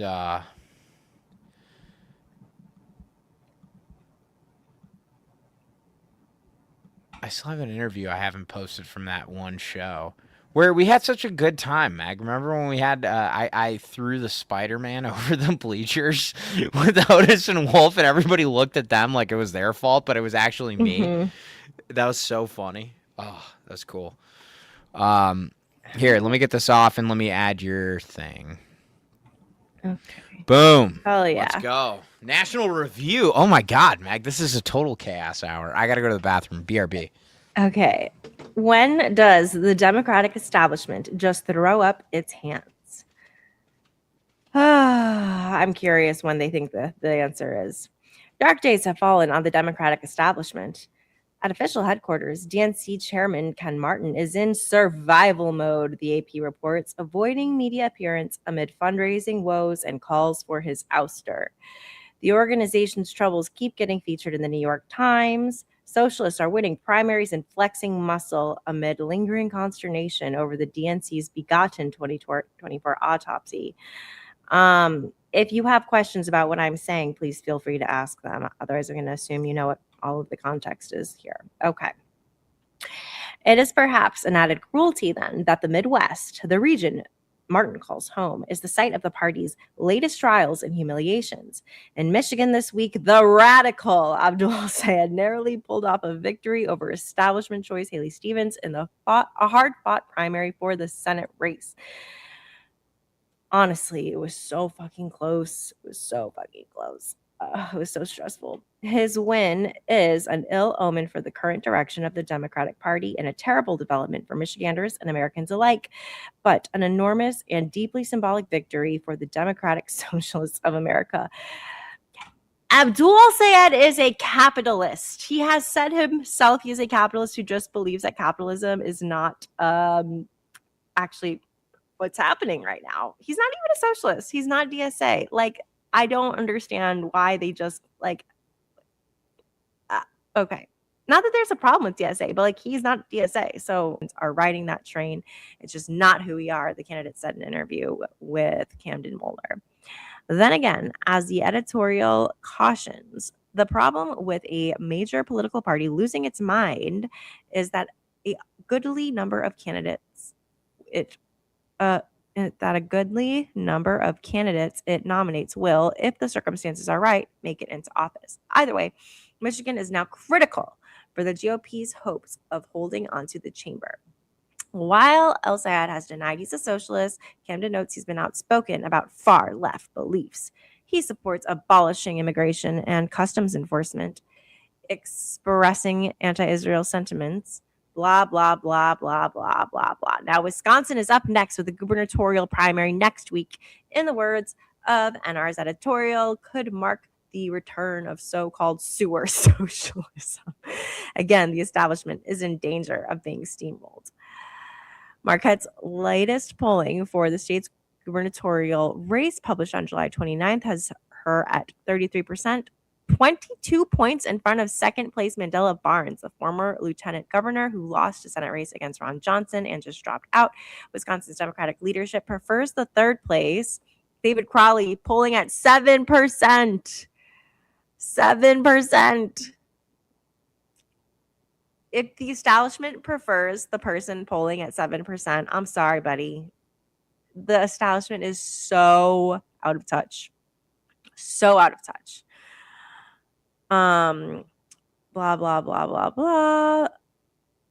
posted from that one show where we had such a good time, Mag. Remember when we had I threw the Spider-Man over the bleachers with Otis and Wolf, and everybody looked at them like it was their fault, but it was actually me. mhm. That was so funny. Oh, that's cool. Here, let me get this off and let me add your thing. Okay. Boom. Hell yeah. Let's go. National Review. Oh my God, Mag, this is a total chaos hour. I gotta go to the bathroom. BRB. Okay. When does the Democratic establishment just throw up its hands? I'm curious when they think the answer is. Dark days have fallen on the Democratic establishment. At official headquarters, DNC chairman Ken Martin is in survival mode, the AP reports, avoiding media appearance amid fundraising woes and calls for his ouster. The organization's troubles keep getting featured in the New York Times. Socialists are winning primaries and flexing muscle amid lingering consternation over the DNC's begotten 2024 autopsy. If you have questions about what I'm saying, please feel free to ask them. Otherwise, I'm going to assume you know what all of the context is here. Okay. It is perhaps an added cruelty then that the Midwest, the region Martin calls home, is the site of the party's latest trials and humiliations. In Michigan this week, the radical Abdul Sayed narrowly pulled off a victory over establishment choice Haley Stevens in a hard-fought primary for the Senate race. Honestly, it was so fucking close. It was so fucking close. It was so stressful. His win is an ill omen for the current direction of the Democratic Party and a terrible development for Michiganders and Americans alike, but an enormous and deeply symbolic victory for the Democratic Socialists of America. Abdul Sayed is a capitalist. He has said himself he is a capitalist who just believes that capitalism is not actually what's happening right now. He's not even a socialist. He's not DSA. Like, I don't understand why they just like okay. Not that there's a problem with DSA, but like he's not DSA. So are riding that train. It's just not who we are, the candidate said in an interview with Camden Moeller. Then again, as the editorial cautions, the problem with a major political party losing its mind is that a goodly number of candidates it nominates will, if the circumstances are right, make it into office. Either way, Michigan is now critical for the GOP's hopes of holding onto the chamber. While El Sayed has denied he's a socialist, Camden notes he's been outspoken about far left beliefs. He supports abolishing immigration and customs enforcement, expressing anti-Israel sentiments, blah, blah, blah, blah, blah, blah, blah. Now, Wisconsin is up next with the gubernatorial primary next week. In the words of NR's editorial, could mark the return of so-called sewer socialism. Again, the establishment is in danger of being steamrolled. Marquette's latest polling for the state's gubernatorial race, published on July 29th, has her at 33%, 22 points in front of second place Mandela Barnes, the former lieutenant governor who lost a Senate race against Ron Johnson and just dropped out. Wisconsin's Democratic leadership prefers the third place, David Crowley, polling at 7%. 7%. If the establishment prefers the person polling at 7%, I'm sorry, buddy. The establishment is so out of touch. So out of touch. Blah, blah, blah, blah, blah.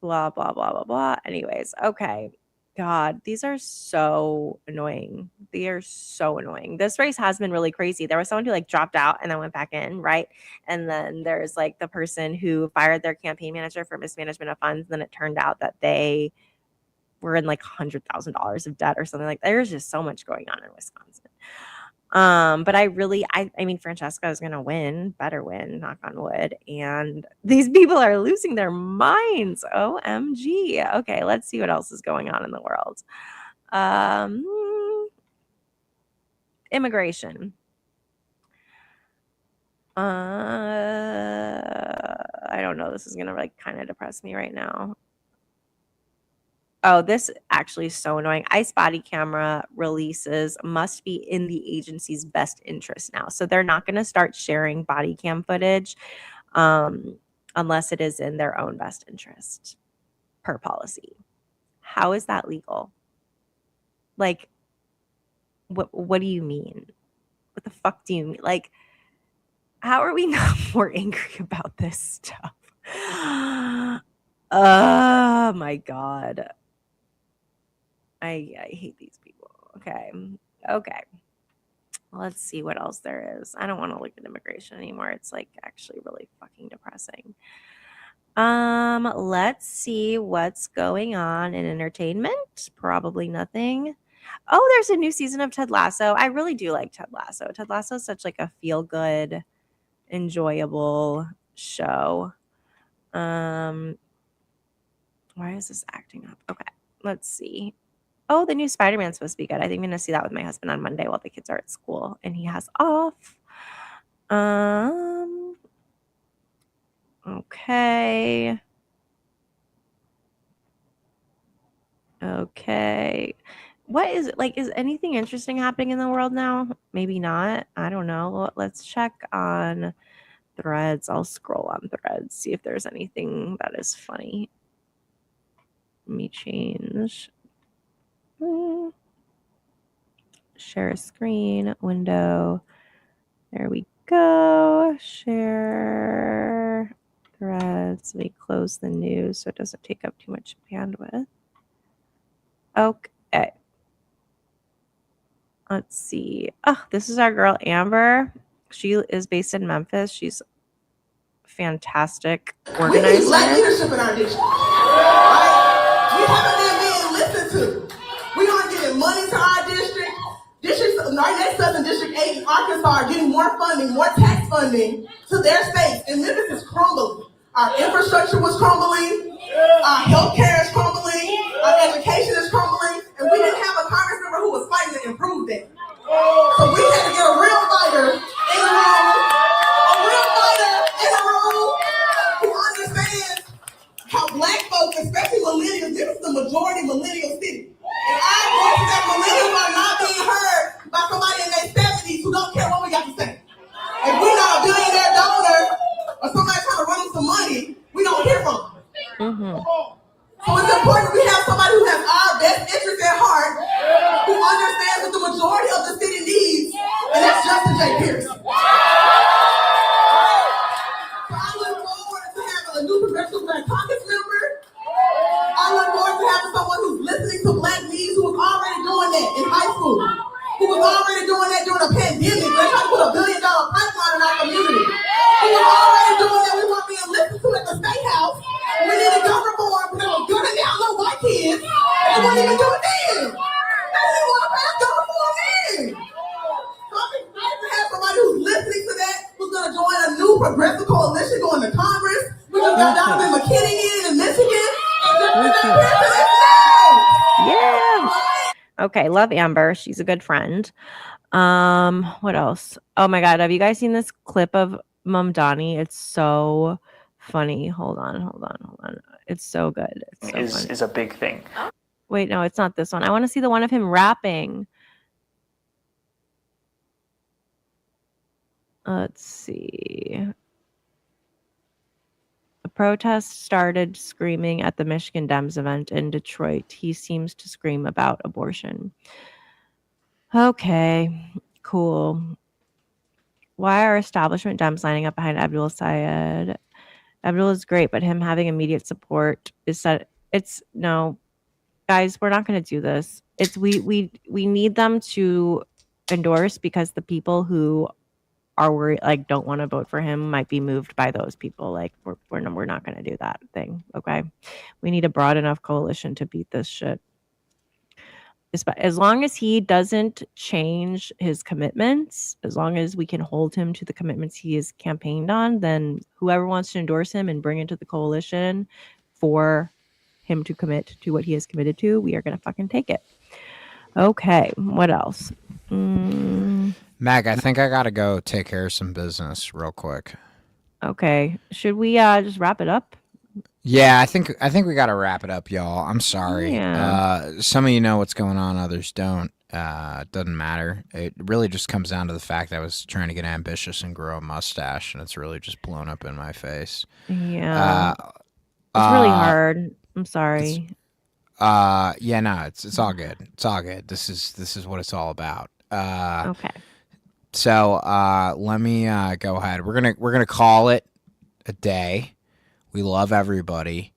Blah, blah, blah, blah, blah. Anyways, okay. God, these are so annoying. They are so annoying. This race has been really crazy. There was someone who like dropped out and then went back in, right? And then there's like the person who fired their campaign manager for mismanagement of funds. Then it turned out that they were in like $100,000 of debt or something like that. There's just so much going on in Wisconsin. But I mean, Francesca is going to win, better win, knock on wood. And these people are losing their minds. OMG. Okay, let's see what else is going on in the world. immigration. I don't know. This is gonna like kind of depress me right now. Oh, this actually is so annoying. ICE body camera releases must be in the agency's best interest now. So they're not going to start sharing body cam footage unless it is in their own best interest per policy. How is that legal? Like, what do you mean? What the fuck do you mean? Like, how are we not more angry about this stuff? Oh my God. I hate these people. Okay. Let's see what else there is. I don't want to look at immigration anymore. It's like actually really fucking depressing. Let's see what's going on in entertainment. Probably nothing. Oh, there's a new season of Ted Lasso. I really do like Ted Lasso. Ted Lasso is such like a feel-good, enjoyable show. Why is this acting up? Okay, let's see. Oh, the new Spider-Man's supposed to be good. I think I'm going to see that with my husband on Monday while the kids are at school and he has off. Okay. What is it like? Is anything interesting happening in the world now? Maybe not. I don't know. Let's check on Threads. I'll scroll on Threads, see if there's anything that is funny. Let me change. Share a screen window. There we go. Share Threads. Let me close the news so it doesn't take up too much bandwidth. Okay. Let's see. Oh, this is our girl Amber. She is based in Memphis. She's fantastic organizer. We need black leadership in our district. Right? We haven't been being listened to. We aren't getting money to our district. Districts right next to us in District 8 in Arkansas are getting more funding, more tax funding to their states. And Memphis is crumbling. Our infrastructure was crumbling. Our healthcare is crumbling. Our education is crumbling. And we didn't have a Congress member who was fighting to improve that. So we had to get a real fighter in the room. A real fighter in the room who understands how black folks, especially millennials, this is the majority millennial city. And our voices as millennials are not being heard by somebody in their 70s who don't care what we got to say. If we're not a billionaire donor or somebody trying to run them some money, we don't hear from them. Mm-hmm. So it's important we have somebody who has our best interest at heart, who understands what the majority of the city needs, and that's Justin J. Pierce. So I look forward to having a new progressive black caucus member. I look forward to having someone who's listening to black needs, who was already doing that in high school, who was already doing that during a pandemic. They're trying to put $1 billion pipeline in our community. Who was already doing that. We weren't being listened to at the State House. We needed gun reform because they were gunning down little white kids. They wouldn't even do it then. They didn't want to pass gun reform then. So I'm excited to have somebody who's listening to that, who's going to join a new progressive coalition going to Congress. We just got Donovan McKinney in Michigan. Yeah. Okay, love Amber. She's a good friend. What else? Oh my God, have you guys seen this clip of Mamdani? It's so funny. Hold on. It's so good. It's so funny. Is a big thing. Wait, no, it's not this one. I want to see the one of him rapping. Let's see. A protest started screaming at the Michigan Dems event in Detroit. He seems to scream about abortion. Okay, cool. Why are establishment Dems lining up behind Abdul Sayed? Abdul is great, but him having immediate support is that it's no, guys, we're not going to do this. It's we need them to endorse because the people who are worried, like don't want to vote for him, might be moved by those people. Like we're not going to do that thing. Okay, we need a broad enough coalition to beat this shit. As long as he doesn't change his commitments, as long as we can hold him to the commitments he has campaigned on, then whoever wants to endorse him and bring it to the coalition for him to commit to what he has committed to, we are going to fucking take it. Okay, what else? Meg, I think I gotta go take care of some business real quick. Okay. Should we just wrap it up? Yeah, I think we gotta wrap it up, y'all. I'm sorry. Yeah. Some of you know what's going on, others don't. It doesn't matter. It really just comes down to the fact I was trying to get ambitious and grow a mustache, and it's really just blown up in my face. Yeah. Uh, It's really uh, hard. I'm sorry. yeah, no, it's all good. It's all good. This is what it's all about. Okay. So let me go ahead. We're gonna call it a day. We love everybody,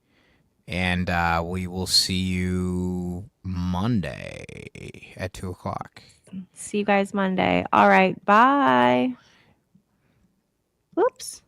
and we will see you Monday at 2:00. See you guys Monday. All right. Bye. Whoops.